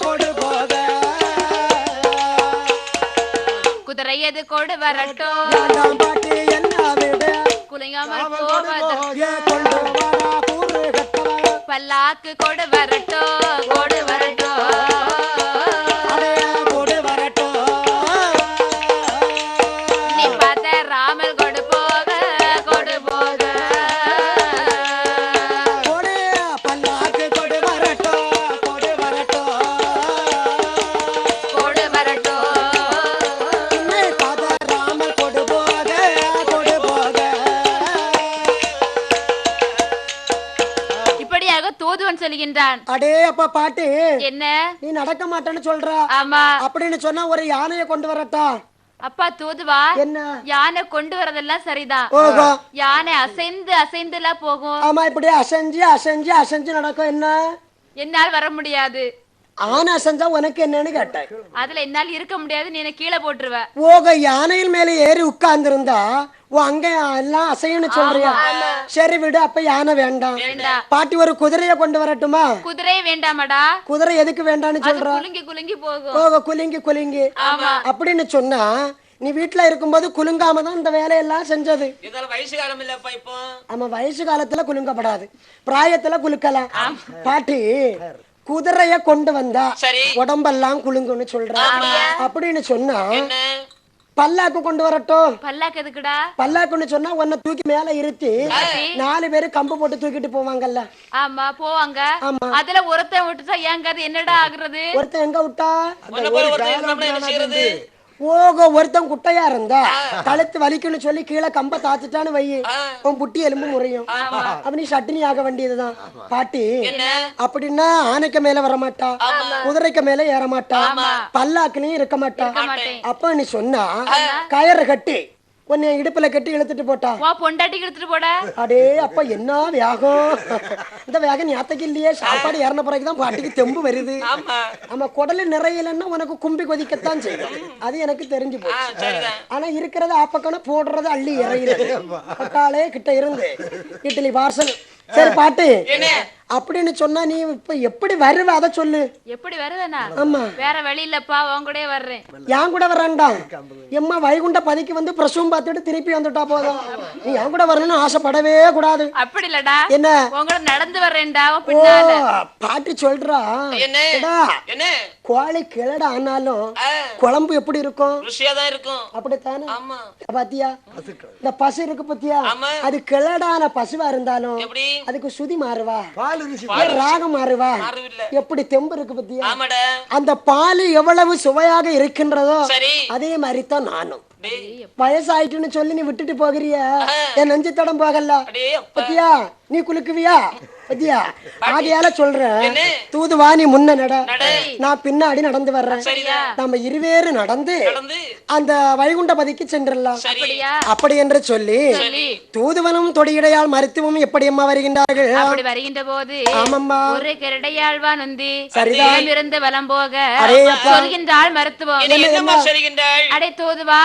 கொடு போக குதிரை எது கொடு வரட்டோ வேண்டாம் பாட்டி என்ன விட குலுங்காமல் போவதற்கு கொண்டு வரா கூறு கட்டவா பல்லாக்கு கொடு வரட்டோ கொடு வரட்டோ கொடு வரட்டோ நீ பார்த்த ராமல் கொடு போக கொடு போக கொடு பல்லாக்கு கொடு வரட்டோ கொடு வரட்டோ கொடு வரட்டோ உன்னை பதறாமல் கொடு போக கொடு போக இப்படியாக தூதுவன் சொல்கின்றான் அடே அப்பா பாட்டு என்ன நீ நடக்க மாட்டேன்னு சொல்ற ஆமா அப்படின்னு சொன்னா ஒரு யானையை கொண்டு வரட்டா அப்பா தூதுவா என்ன யானை கொண்டு வரதெல்லாம் சரிதான் ஓஹோ யானை அசைந்து அசைந்துலாம் போகும் ஆமா இப்படி அசைஞ்சு அசைஞ்சு அசைஞ்சு நடக்கும் என்ன என்னால் வர முடியாது ஆனை அசைஞ்சா உனக்கு என்னன்னு கேட்டேன் அதுல என்னால் இருக்க முடியாது நீ என்ன கீழே போட்டுருவ ஓக யானையில் மேல ஏறி உட்கார்ந்து இருந்தா ஓ அங்க எல்லாம் அசையன்னு சொல்றியா சரி விடு அப்ப யானை வேண்டாம் வேண்டாம் பாட்டி ஒரு குதிரைய கொண்டு வரட்டுமா குதிரையே வேண்டாமடா குதிரை எதுக்கு வேண்டாம்னு அது சொல்ற குலுங்கி குலுங்கி போகும் ஓக குலுங்கி குலுங்கி ஆமா அப்படின்னு சொன்னா நீ வீட்டுல இருக்கும்போது குலுங்காம தான் இந்த வேலையெல்லாம் செஞ்சது இதெல்லாம் வயசு காலம் இல்லப்பா இப்போ ஆமா வயசு காலத்துல குலுங்கப்படாது பிராயத்துல குலுக்கலாம் பாட்டி குதிரைய கொண்டு வந்தா சரி உடம்பெல்லாம் குலுங்குன்னு சொல்ற அப்படின்னு சொன்னா பல்லாக்கு கொண்டு வரட்டும் பல்லாக்கு எதுக்குடா பல்லாக்குன்னு சொன்னா உன்னை தூக்கி மேல இருத்தி 4 பேரு கம்பு போட்டு தூக்கிட்டு போவாங்கல்ல ஆமா போவாங்க ஆமா. அதுல ஒருத்தன் விட்டுட்டா ஏங்க அது என்னடா ஆகுறது ஒருத்தன் எங்க விட்டா உன்னை போல ஒருத்தன் இருந்தா என்ன செய்யறது ஓகோ ஒருத்தன் குட்டையா இருந்தா கழுத்து வலிக்குன்னு சொல்லி கீழே கம்ப தாத்துட்டான்னு வை உன் புட்டி எலும்பு முறையும் அப்ப நீ சட்டினி ஆக வேண்டியதுதான் பாட்டி அப்படின்னா ஆனைக்கு மேல வர மாட்டா குதிரைக்கு மேல ஏற மாட்டா பல்லாக்குலயும் இருக்க மாட்டா அப்ப நீ சொன்னா கயறு கட்டி உன்னை இடுப்புல கட்டி இழுத்துட்டு போட்டா பொண்டாட்டி எடுத்துட்டு போட அடே அப்ப என்ன வேகம் இந்த வேகம் ஞாத்தக்கு இல்லையே சாப்பாடு ஏறின பிறகுதான் பாட்டிக்கு தெம்பு வருது ஆமா குடலு நிறையலன்னா உனக்கு கும்பி கொதிக்கத்தான் செய்யும் அது எனக்கு தெரிஞ்சு போச்சு ஆனா இருக்கிறத ஆப்பக்கணும் போடுறது அள்ளி இறையிறது பக்காலே கிட்ட இருந்து இட்லி பார்சல் சரி பாட்டு அப்படின்னு சொன்னா நீ இப்ப எப்படி வருவ அத சொல்லு எப்படி வருவேனா ஆமா வேற வழி இல்லப்பா உன் கூட வர்றேன் என் கூட வர்றான்டா எம்மா வைகுண்ட பதிக்கு வந்து பிரசவம் பார்த்துட்டு திருப்பி வந்துட்டா போதும் நீ என் கூட வரணும்னு ஆசைப்படவே கூடாது அப்படி இல்லடா என்ன உங்கள நடந்து வர்றேன்டா பின்னால பாட்டி சொல்றா என்ன கோழி கிளட ஆனாலும் குழம்பு எப்படி இருக்கும் ருசியாதான் இருக்கும் அப்படித்தானே ஆமா பாத்தியா இந்த பசு இருக்கு பத்தியா அது கிளடான பசுவா இருந்தாலும் எப்படி அதுக்கு சுதி மாறுவா பால் ருசி ராகம் மாறுவா மாறுவில்ல எப்படி தெம்பு இருக்கு பத்தியா ஆமாடா அந்த பால் எவ்வளவு சுவையாக இருக்கின்றதோ சரி அதே மாதிரி தான் நானும் டேய் வயசாயிட்டுன்னு சொல்லி நீ விட்டுட்டு போகிறிய என் நெஞ்சு தடம் போகல அடே அப்பா பத்தியா நீ குலுக்குவியா பத்தியா ஆகையால சொல்றேன் என்ன? தூதுவா நீ முன்ன நட நடை. நான் பின்னாடி நடந்து வர்றேன் சரியா நம்ம இருவேறு நடந்து நடந்து அந்த வைகுண்ட பதிக்கு சென்றலாம் சரி அப்படியா அப்படி என்று சொல்லி சரி தூதுவனும் தொடியிடையால் மருத்துவம் எப்படி அம்மா வருகின்றார்கள் அப்படி வருகின்ற போது ஆமம்மா ஒரு கிரடையாழ்வான் வந்து சரிதான். இருந்து வலம் போக அடே அப்பா. சொல்கின்றாள் மருத்துவம் என்ன என்னம்மா சொல்கின்றாள் அடே தூதுவா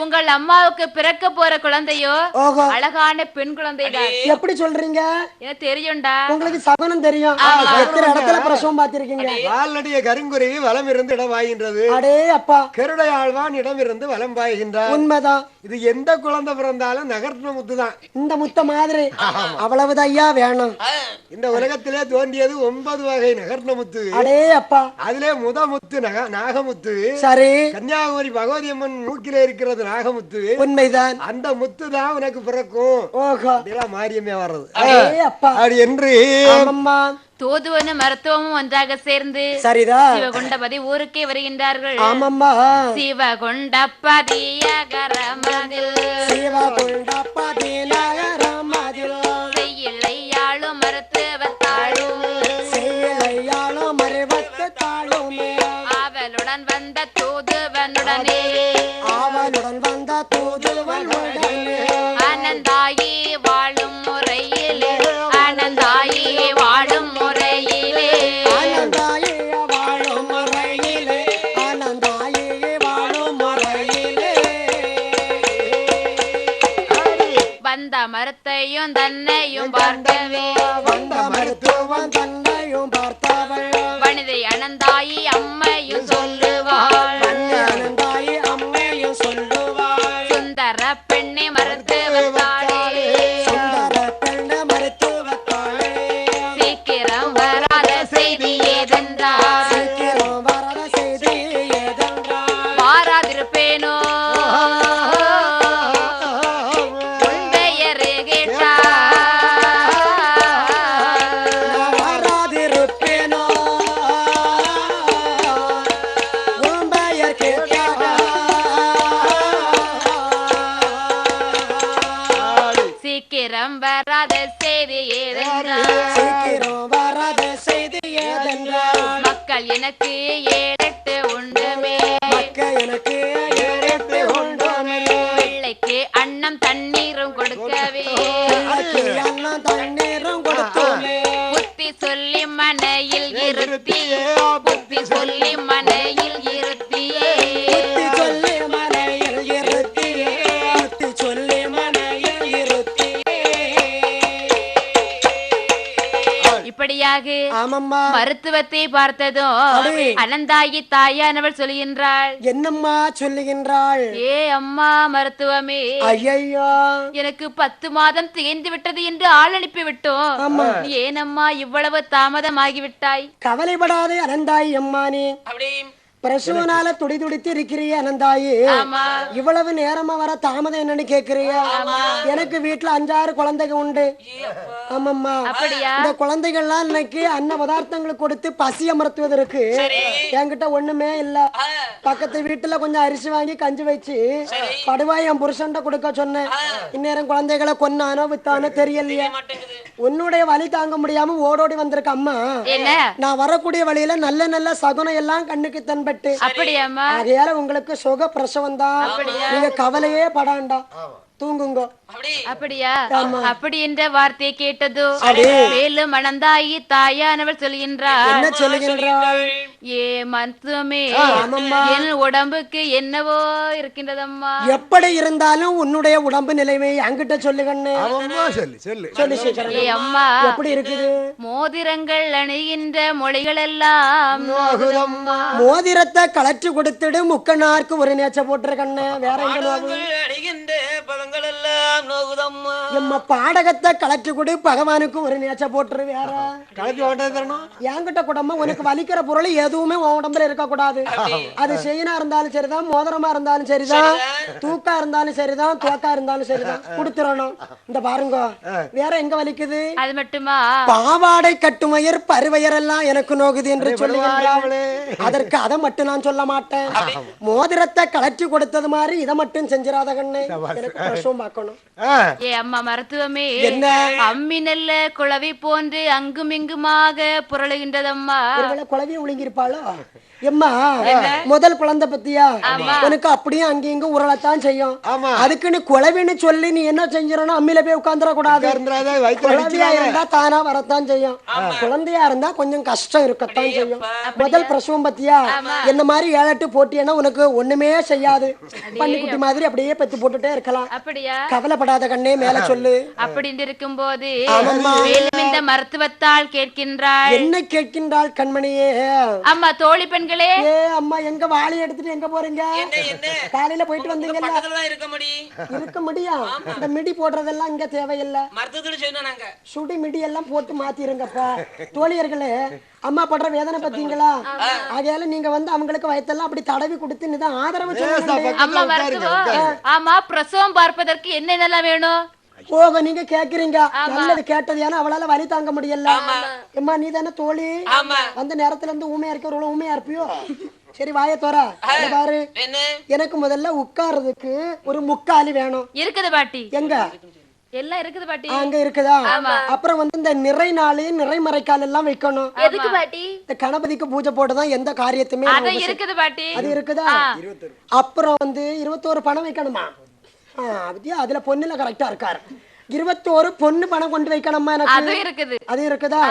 உங்கள் அம்மாவுக்கு பிறக்க போற குழந்தையோ ஓஹோ அழகான பெண் குழந்தைதான் எப்படி சொல்றீங்க எனக்கு தெரியும்டா உங்களுக்கு சகனம் தெரியும் எத்தனை இடத்துல பிரசவம் பார்த்திருக்கீங்க வால்நடிய கருங்குருவி வலம் இருந்து இடம் வாய்கின்றது அடே அப்பா கருடை ஆழ்வான் இடமிருந்து வலம் பாய்கின்றார் உண்மைதான் இது எந்த குழந்தை பிறந்தாலும் நகர்த்தின முத்து தான். இந்த முத்த மாதிரி அவ்வளவுதான் ஐயா வேணும். இந்த உலகத்திலே தோன்றியது 9 வகை நகர்த்தின முத்து. அடே அப்பா, அதிலே முத்து நாகமுத்து. சரி, கன்னியாகுமரி பகவதி அம்மன் மூக்கிலே இருக்கிறது நாகமுத்து. உண்மைதான். அந்த முத்து தான் உனக்கு பிறக்கும். ஓஹோ, மாரியமே வர்றது. அப்பா அப்படி என்று தூதுவனும் மருத்துவமும் ஒன்றாக சேர்ந்து சரிதான் சிவகொண்டபதி ஊருக்கே வருகின்றார்கள். ஆமம்மா, சிவகொண்டபதி நகரமதில் சிவகொண்டபதி நகரமதில் செய்யிலையாளும் மருத்துவத்தாளும் செய்யிலையாளும் மருத்துவத்தாளுமே அவளுடன் வந்த தூதுவனுடனே அவளுடன் வந்த தூதுவனுடனே ஆனந்தாயி வாழும் முறையிலே ஆனந்தாயி வாழும் முறையிலே ஆனந்தாயி வாழும் முறையிலே ஆனந்தாயி வாழும் முறையிலே வந்த மரத்தையும் தன்னையும் பார்க்கவே வந்த மருத்துவம் தன்னையும் பார்த்தவள் வனிதை அனந்தாயி அம்மையும் சொல்லுவாள் ஆனந்தாயி அம்மையும் சொல்லுவாள் சுந்தர பெண்ணை மருத்துவத்தாளே சுந்தர பெண்ண மருத்துவத்தாளே சீக்கிரம் வராத செய்தி ஏதென்றால் சீக்கிரம் வரத செய்தி ஏதென்றால் வாராதிருப்பேனோ உன் பெயரு கேட்டால் வராதிருப்பேனோ உன் பெயர் கேட்டால் சீக்கிரம் வராத செய்தி ஏதென்றால் சீக்கிரம் வரத செய்தி ஏதென்றால் மக்கள் எனக்கு 7-8 உண்டுமே மக்கள் எனக்கு ஏறெட்டு உண்டோமே பிள்ளைக்கு அன்னம் தண்ணீரும் கொடுக்கவே பிள்ளைக்கு அன்னம் தண்ணீரும் கொடுத்தோமே புத்தி சொல்லி மனையில் இருத்தியே புத்தி சொல்லி மனையில் இருத்தியே புத்தி சொல்லி மனையில் இருத்தியே புத்தி சொல்லி மனையில் இருத்தியே இப்படியாக ஆமம்மா, மருத்துவத்தை பார்த்ததும் அனந்தாயி தாயானவள் சொல்கின்றாள், என்னம்மா சொல்லுகின்றாள்? ஏ அம்மா மருத்துவமே, ஐயையோ, எனக்கு 10 மாதம் தேர்ந்து விட்டது என்று ஆள் அனுப்பி விட்டோம். ஏனம்மா இவ்வளவு தாமதமாகிவிட்டாய்? கவலைப்படாதே அனந்தாயி அம்மா, நீ அப்படி பிரசவனால துடி துடித்து இருக்கிறிய அனந்தாயி. இவ்வளவு நேரமா வர தாமதம் என்னன்னு கேக்குறிய? எனக்கு வீட்டுல 5-6 குழந்தைங்க உண்டு. ஆமாம்மா, இந்த குழந்தைகள்லாம் இன்னைக்கு அன்ன பதார்த்தங்களுக்கு கொடுத்து பசி அமர்த்துவதற்கு என்கிட்ட ஒண்ணுமே இல்ல. பக்கத்து வீட்டுல கொஞ்சம் அரிசி வாங்கி கஞ்சி வச்சு படுவாய் என் புருஷன்ட்ட கொடுக்க சொன்னேன். இந்நேரம் குழந்தைகளை கொன்னானோ வித்தானோ தெரியலையே. உன்னுடைய வலி தாங்க முடியாம ஓடோடி வந்திருக்க அம்மா. நான் வரக்கூடிய வழியில நல்ல நல்ல சகுனம் எல்லாம் கண்ணுக்கு தென்பட்டு, ஆகையால உங்களுக்கு சுக பிரசவம் தான். நீங்க கவலையே படாண்டா, தூங்குங்க. அப்படியா? அப்படி என்ற வார்த்தையை கேட்டதோ மேலும் மணந்தாயி தாயானவள் சொல்கின்றாள், என்ன சொல்லுகின்றாள்? ஏ மருத்துவமே, என் உடம்புக்கு என்னவோ இருக்கின்றதம்மா. எப்படி இருந்தாலும் உன்னுடைய உடம்பு நிலைமை என்கிட்ட சொல்லுகண்ணே. சொல்லு. ஏ அம்மா, எப்படி இருக்குது? மோதிரங்கள் அணிகின்ற மொழிகள் எல்லாம் மோதிரத்தை கலற்றி கொடுத்துடு, முக்கனாருக்கு ஒரு நேச்ச போட்டிருக்கண்ணே. வேற எம்மா பாடகத்தை கலற்றி கொடு, பகவானுக்கு ஒரு நேச்ச போட்டுரு. வேற என்கிட்ட கூடமா உனக்கு வலிக்கிற பொருள் எதுவுமே உன் உடம்புல இருக்க கூடாது. அது செயினா இருந்தாலும் சரிதான், மோதிரமா இருந்தாலும் சரிதான், தூக்கா இருந்தாலும் சரிதான், தோக்கா இருந்தாலும் சரிதான், கொடுத்துடணும். இந்த பாருங்க, வேற எங்க வலிக்குது? அது மட்டுமா? பாவாடை கட்டுமயர் பருவையர் எல்லாம் எனக்கு நோகுது என்று சொல்லுகிறார்களே, அதற்கு அதை மட்டும் நான் சொல்ல மாட்டேன். மோதிரத்தை கலற்றி கொடுத்தது மாதிரி இதை மட்டும் செஞ்சிடாத கண்ணே, எனக்கு பிரசவம் பார்க்கணும். ஏ அம்மா மருத்துவமே, என்ன அம்மி நெல்ல குளவி போன்று அங்கும் இங்குமாக புரளுகின்றதம்மா. குழவியை ஒழுங்கிருப்பாளோ? எம்மா, முதல் குழந்தை பத்தியா, உனக்கு அப்படியும் அங்க இங்க உருளத்தான் செய்யும். அதுக்குன்னு குழவின்னு சொல்லி நீ என்ன செஞ்சிடணும், அம்மியில போய் உட்கார்ந்துட கூடாது. குழந்தையா இருந்தா தானா வரத்தான் செய்யும், குழந்தையா இருந்தா கொஞ்சம் கஷ்டம் இருக்கத்தான் செய்யும். முதல் பிரசவம் பத்தியா, என்ன மாதிரி 7-8 போட்டியன்னா உனக்கு ஒண்ணுமே செய்யாது. பள்ளிக்குட்டி மாதிரி அப்படியே பெத்து போட்டுட்டே இருக்கலாம். அப்படியா? கவலைப்படாத கண்ணே, மேல சொல்லு. அப்படின்னு இருக்கும் போது இந்த மருத்துவத்தால் கேட்கின்றாள். என்ன கேட்கின்றாள் கண்மணியே? அம்மா, தோழி பெண் வாருங்களே. ஏ அம்மா, எங்க வாளி எடுத்துட்டு எங்க போறீங்க? காலையில போயிட்டு வந்தீங்கல்ல, இருக்க முடியும். இந்த மிடி போடுறதெல்லாம் இங்க தேவையில்லை. சுடி மிடி எல்லாம் போட்டு மாத்திருங்கப்பா. தோழியர்களே, அம்மா படுற வேதனை பத்தீங்களா? ஆகையால நீங்க வந்து அவங்களுக்கு வயத்தெல்லாம் அப்படி தடவி கொடுத்து நீதான் ஆதரவு சொல்லணும். அம்மா மருத்துவம். ஆமா, பிரசவம் பார்ப்பதற்கு என்னென்னலாம் வேணும்? போக நீங்க கேக்குறீங்க, நல்லது கேட்டது. ஏன்னா அவளால வலி தாங்க முடியல. அம்மா நீ தானே தோழி, அந்த நேரத்துல இருந்து ஊமையா இருக்க ஊமையா இருப்பியோ? சரி வாய தோற பாரு. எனக்கு முதல்ல உட்கார்றதுக்கு ஒரு முக்காலி வேணும். இருக்குது பாட்டி. எங்க? எல்லாம் இருக்குது பாட்டி. அங்க இருக்குதா? அப்புறம் வந்து இந்த நிறை நாளு நிறை மறைக்கால் எல்லாம் வைக்கணும். எதுக்கு பாட்டி? இந்த கணபதிக்கு பூஜை போட்டுதான் எந்த காரியத்துமே. அது இருக்குது பாட்டி. அது இருக்குதா? அப்புறம் வந்து 21 பணம் வைக்கணுமா? அதுல பொண்ணுல கரெக்டா இருக்காரு. 21 பொண்ணு பணம் கொண்டு வைக்கணுமா? எனக்கு அது இருக்குதா?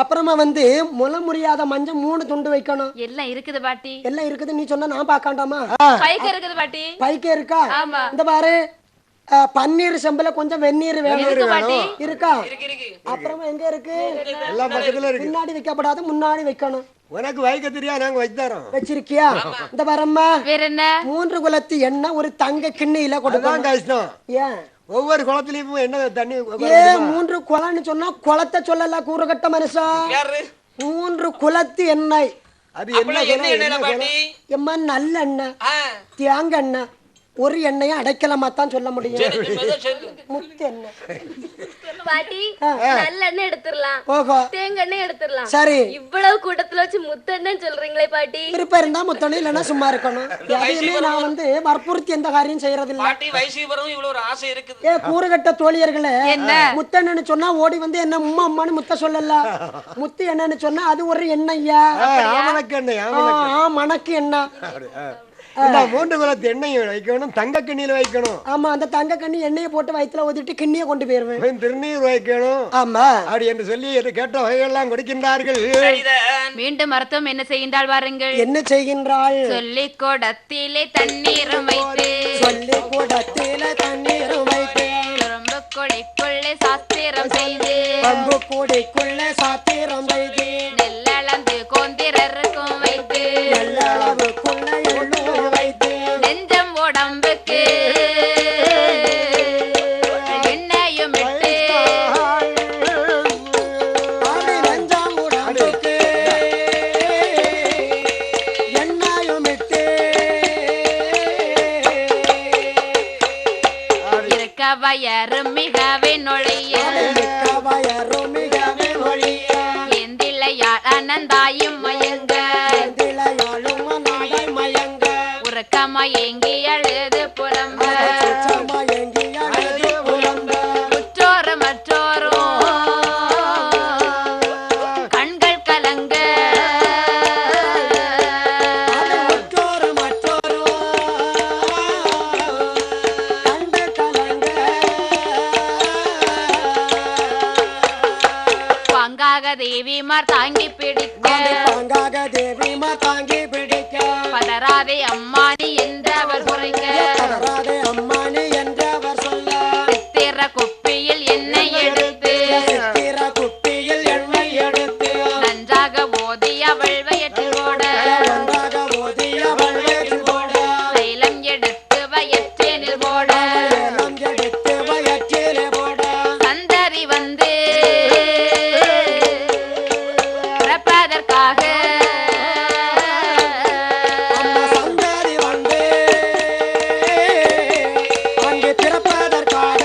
அப்புறமா வந்து முளை முறியாத மஞ்சள் 3 துண்டு வைக்கணும். எல்லாம் இருக்குது பாட்டி. எல்லாம் இருக்குது. நீ சொன்னா நான் பாக்காண்டாமா? பைக்கு இருக்குது பாட்டி. பைக்கு இருக்கா? இந்த பாரு, பன்னீர் செம்பல கொஞ்சம் வெந்நீர் வேணும். இருக்கா? அப்புறமா எங்க இருக்கு? பின்னாடி வைக்கப்படாது, முன்னாடி வைக்கணும். உனக்கு வைக்க தெரியா? நாங்க வச்சுதரோம். வச்சிருக்கியா? இந்த வரம்மா, வேற என்ன? 3 குலத்து எண்ணெய் ஒரு தங்க கிண்ணியில கொடுக்கலாம். கஷ்டம். ஏன் ஒவ்வொரு குளத்திலயும் என்ன தண்ணி? 3 குளம்னு சொன்னா குளத்தை சொல்லல, கூறுகட்ட மனுஷா. 3 குலத்து எண்ணெய். அது என்ன? எம்மா நல்ல எண்ணெய், தேங்க எண்ணெய். ஒரு எண்ணெயும் அடைக்கலமா தான் சொல்ல முடியும். முத்து எண்ணெய் பாட்டி, நல்ல எண்ணெய் எடுத்துடலாம். ஓஹோ, தேங்காய் எண்ணெய் எடுத்துடலாம். சரி. இவ்வளவு கூட்டத்துல வச்சு முத்தெண்ணெய் சொல்றீங்களே பாட்டி. விருப்பம் இருந்தா முத்தண்ணி, இல்லைன்னா சும்மா இருக்கணும். எதையுமே நான் வந்து வற்புறுத்தி எந்த காரியம் செய்யறது இல்ல. கூறுகட்ட தோழியர்களே, முத்தண்ணன்னு சொன்னா ஓடி வந்து என்ன உம்மா அம்மான்னு முத்த சொல்லல. முத்து என்னன்னு சொன்னா அது ஒரு எண்ணெய்யா. மணக்கு எண்ணெய். 3 குலத்து எண்ணெய் வைக்கணும், தங்க கிண்ணியில வைக்கணும். ஆமா, அந்த தங்க கண்ணி எண்ணெயை போட்டு வயிற்றுல ஊதிட்டு கிண்ணியை கொண்டு போயிருவேன். திருநீர் வைக்கணும். ஆமா, அப்படி என்று சொல்லி கேட்ட வகைகள்லாம் கொடுக்கின்றார்கள். மீண்டும் மருத்துவம் என்ன செய்கின்றாள் வாருங்கள். என்ன செய்கின்றாள்? சொல்லி கூடத்திலே தண்ணீரும் வைத்து, சொல்லி கூடத்திலே தண்ணீரும் வைத்து, ரொம்ப கொடிக்குள்ளே சாஸ்திரம் செய்து, பம்பு கூடைக்குள்ளே சாத்திரம் வைத்து, நெல்லளந்து கோந்திரருக்கும் வைத்து, நெல்லளவுக்குள்ள வைத்து, நெஞ்சம் உடம்புக்கு எண்ணெயும் விட்டு, நெஞ்சம் உடம்புக்கு எண்ணெயும் விட்டு, இருக்க வயறு மிகவே நுழைய, வயரும் மிகவே ஒழிய, எந்திலையாள் அனந்தாயும் மயங்க, மயங்க, உறக்கமா ஏங்கி அழுது புலம்ப, மயங்கி அழுது புலம்ப, உற்றோரும் மற்றோரும் கண்கள் கலங்க, மற்றொரு மற்றொரு கண்டு கலங்க, பங்காக தேவிமார் தாங்கி பிடிக்க, பங்காக தேவிமா தாங்கி பிடிக்க, பதறாதே அம்மானி என்றவர் குறைக்க, பதறாதே அம்மானி என்றவர் சொல்ல, சித்திர குப்பியில் எண்ணெய் எடுத்து, சித்திர குப்பியில் எண்ணெய் எடுத்து, நன்றாக ஓதி அவள் வயிற்றில் போட, நன்றாக ஓதிய வழியில் போட, தைலம் எடுத்து வயிற்றினில் போட, ஏலம் எடுத்து வயிற்றிலே போட, சந்ததி வந்து பிறப்பதற்காக, அம்மா சந்ததி வந்து அங்கு பிறப்பதற்காக,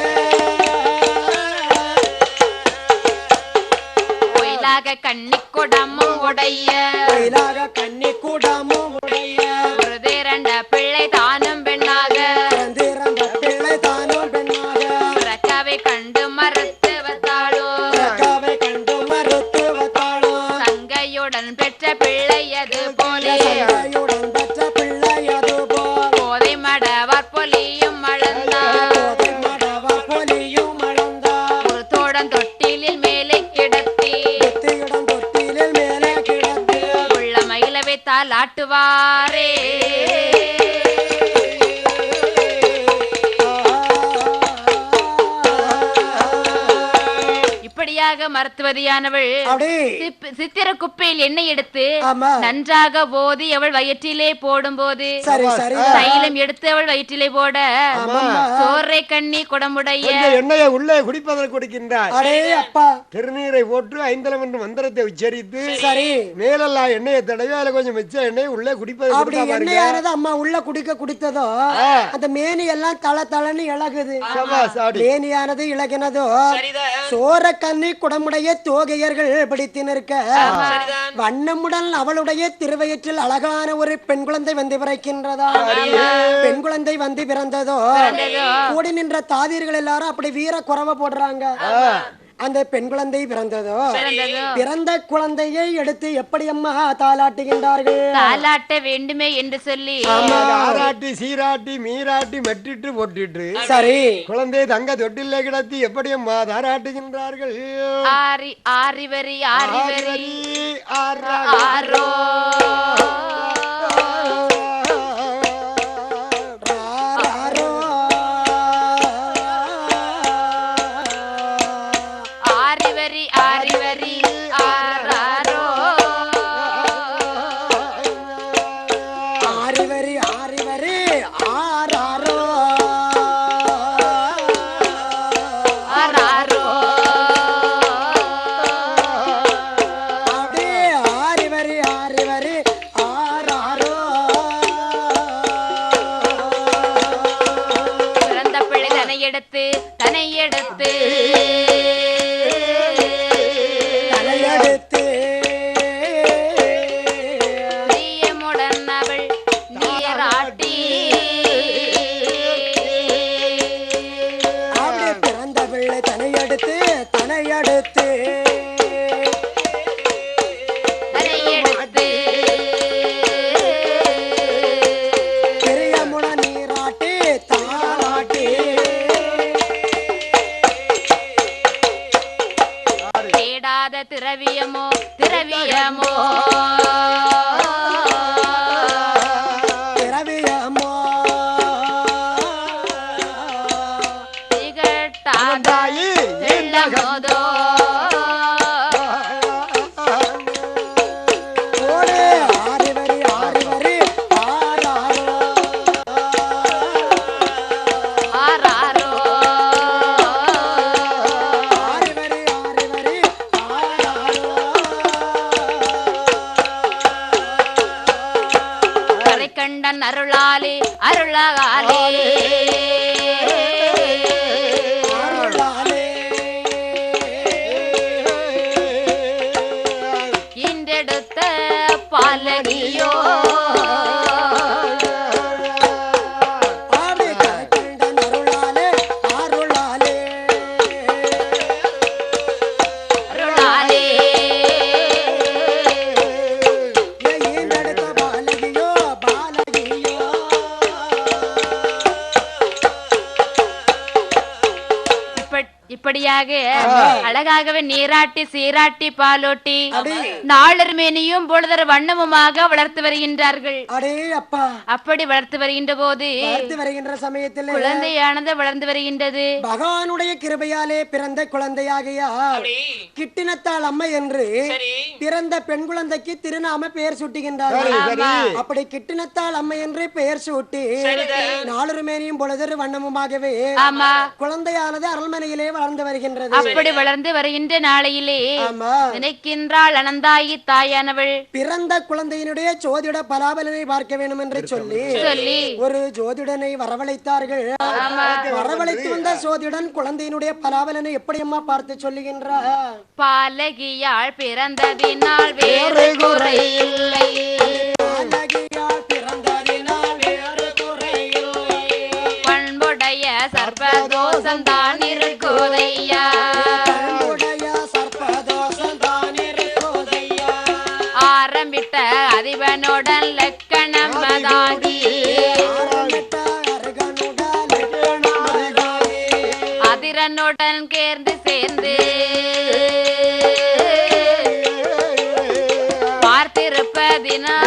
கோயிலாக கன்னிக்குடமும் உடைய, கோயிலாக கன்னி கூடமும் உடைய, ஒரு திரண்ட பிள்ளை தானும் பெண்ணாக, பிறந்த பிள்ளை தானும் பெண்ணாக, பிறக்கவை கண்டு மறுத்து வந்தாளோ, பிறக்கவை கண்டு மருத்துவத்தாளோ, தங்கையுடன் பெற்ற பிள்ளை அது போலே, சங்கையுடன் பெற்ற பிள்ளை அதுபோல், போதை மடவார் பொலியும் மழந்தார், போதை மடவ பொலியும் அளந்தார், ஒரு தோடன் தொட்டிலில் மேலே கிடத்தி, புத்தியுடன் தொட்டிலில் மேலே கிடந்து, உள்ள மயிலவை தாலாட்டுவாரே. உடனடியாக மருத்துவதியானவள் சித்திர குப்பையில் எண்ணெய் எடுத்து நன்றாக போதி அவள் வயிற்றிலே போடும்போது தைலம் எடுத்து அவள் வயிற்றிலே போட சோரை கண்ணி குடமுடைய எண்ணெயை உள்ளே குடிப்பதற்கு கொடுக்கின்றார். திருநீரை போட்டு ஐந்தலம் என்று மந்திரத்தை உச்சரித்து மேலெல்லாம் எண்ணெயை தடவி அதுல கொஞ்சம் மிச்ச எண்ணெய் உள்ளே குடிப்பது. எண்ணெயானது அம்மா உள்ள குடித்ததோ அந்த மேனி எல்லாம் தள தளன்னு இழகுது. மேனியானது இழகினதோ சோர கண்ணி குடமுடைய தோகையர்கள் பிடித்து நிற்க வண்ணமுடன் அவளுடைய திருவயிற்றில் அழகான ஒரு பெண் குழந்தை வந்து பிறக்கின்றதா. பெண் குழந்தை வந்து பிறந்ததோ கூடி நின்ற தாதியர்கள் எல்லாரும் அப்படி வீர குறவ போடுறாங்க. அந்த பெண் குழந்தை பிறந்ததோ பிறந்த குழந்தையை எடுத்து எப்படி அம்மா தாலாட்டுகின்றார்கள். தாலாட்ட வேண்டுமே என்று சொல்லி ஆராட்டி சீராட்டி மீராட்டி மெட்டிட்டு போட்டுட்டு குழந்தை தங்க தொட்டிலே கிடத்தி எப்படி அம்மா தாராட்டுகின்றார்கள். ஆரி ஆரிவரி ஆரிவரி ஆரோ திரவியமோ திரவியமோ திரவியமோ திகட்டாதாயி எல்லமோதோ அருளாலே அருளாலே இன்றெடுத்த பாலகியோ இப்படியாக அழகாகவே நீராட்டி சீராட்டி பாலோட்டி நாளர் மேனியும் பொழுதர் வண்ணமுமாக வளர்த்து வருகின்றார்கள். அப்படி வளர்த்து வருகின்ற போது வருகின்ற சமயத்தில் குழந்தையானது வளர்ந்து வருகின்றது. பகவானுடைய கிருபையாலே பிறந்த குழந்தையாகையால் கிட்டினத்தாள் அம்மை என்று பிறந்த பெண் குழந்தைக்கு திருநாம பெயர் சூட்டுகின்றார்கள். அப்படி கிட்டினத்தாள் அம்மை என்று பெயர் சூட்டி நாளர் மேனியும் பொழுதர் வண்ணமுமாகவே குழந்தையானது அரண்மனையிலே வளர்ந்து வருகின்றது. அப்படி வளர்ந்து வருகின்ற நாளையிலே நினைக்கின்றாள் அனந்தாயி தாயானவள் பிறந்த குழந்தையினுடைய ஜோதிட பலாபலனை பார்க்க வேண்டும் என்று சொல்லி ஒரு ஜோதிடனை வரவழைத்தார்கள். வரவழைத்து வந்த ஜோதிடன் குழந்தையினுடைய பலாபலனை எப்படி அம்மா பார்த்து சொல்லுகின்றார். பாலகியாள் பிறந்ததினால் வேறு குறை இல்லை. பாலகியாள் பிறந்ததினால் வேறு குறை இல்லை. பண்புடைய சர்வதோஷம் தான் இருக்குதையா. ஆரம்பித்த அதிபனுடன் லக்கணமதாகி அதிரனுடன் சேர்ந்து பார்த்திருப்பதினா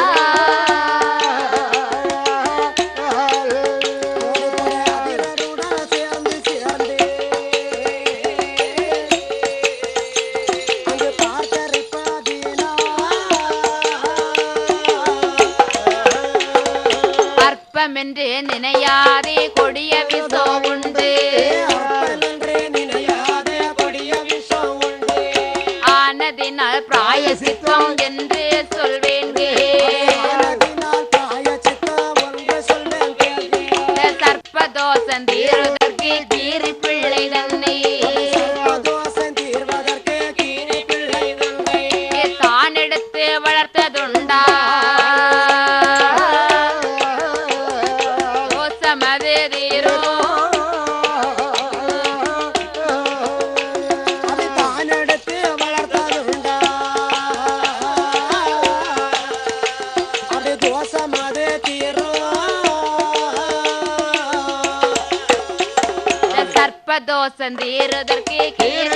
என்று நினையாதே கொடிய விஷம் உண்டு ஆனதினால் பிராயசித்தம் என்று சொல்வேன் சர்ப்பதோஷம் தீருதற்கு கீரி பிள்ளை தன்னை தான் எடுத்து வளர்த்ததுண்டா தோஷமது தீரும் சர்ப்பதோஷம் தீருதற்கு கீரி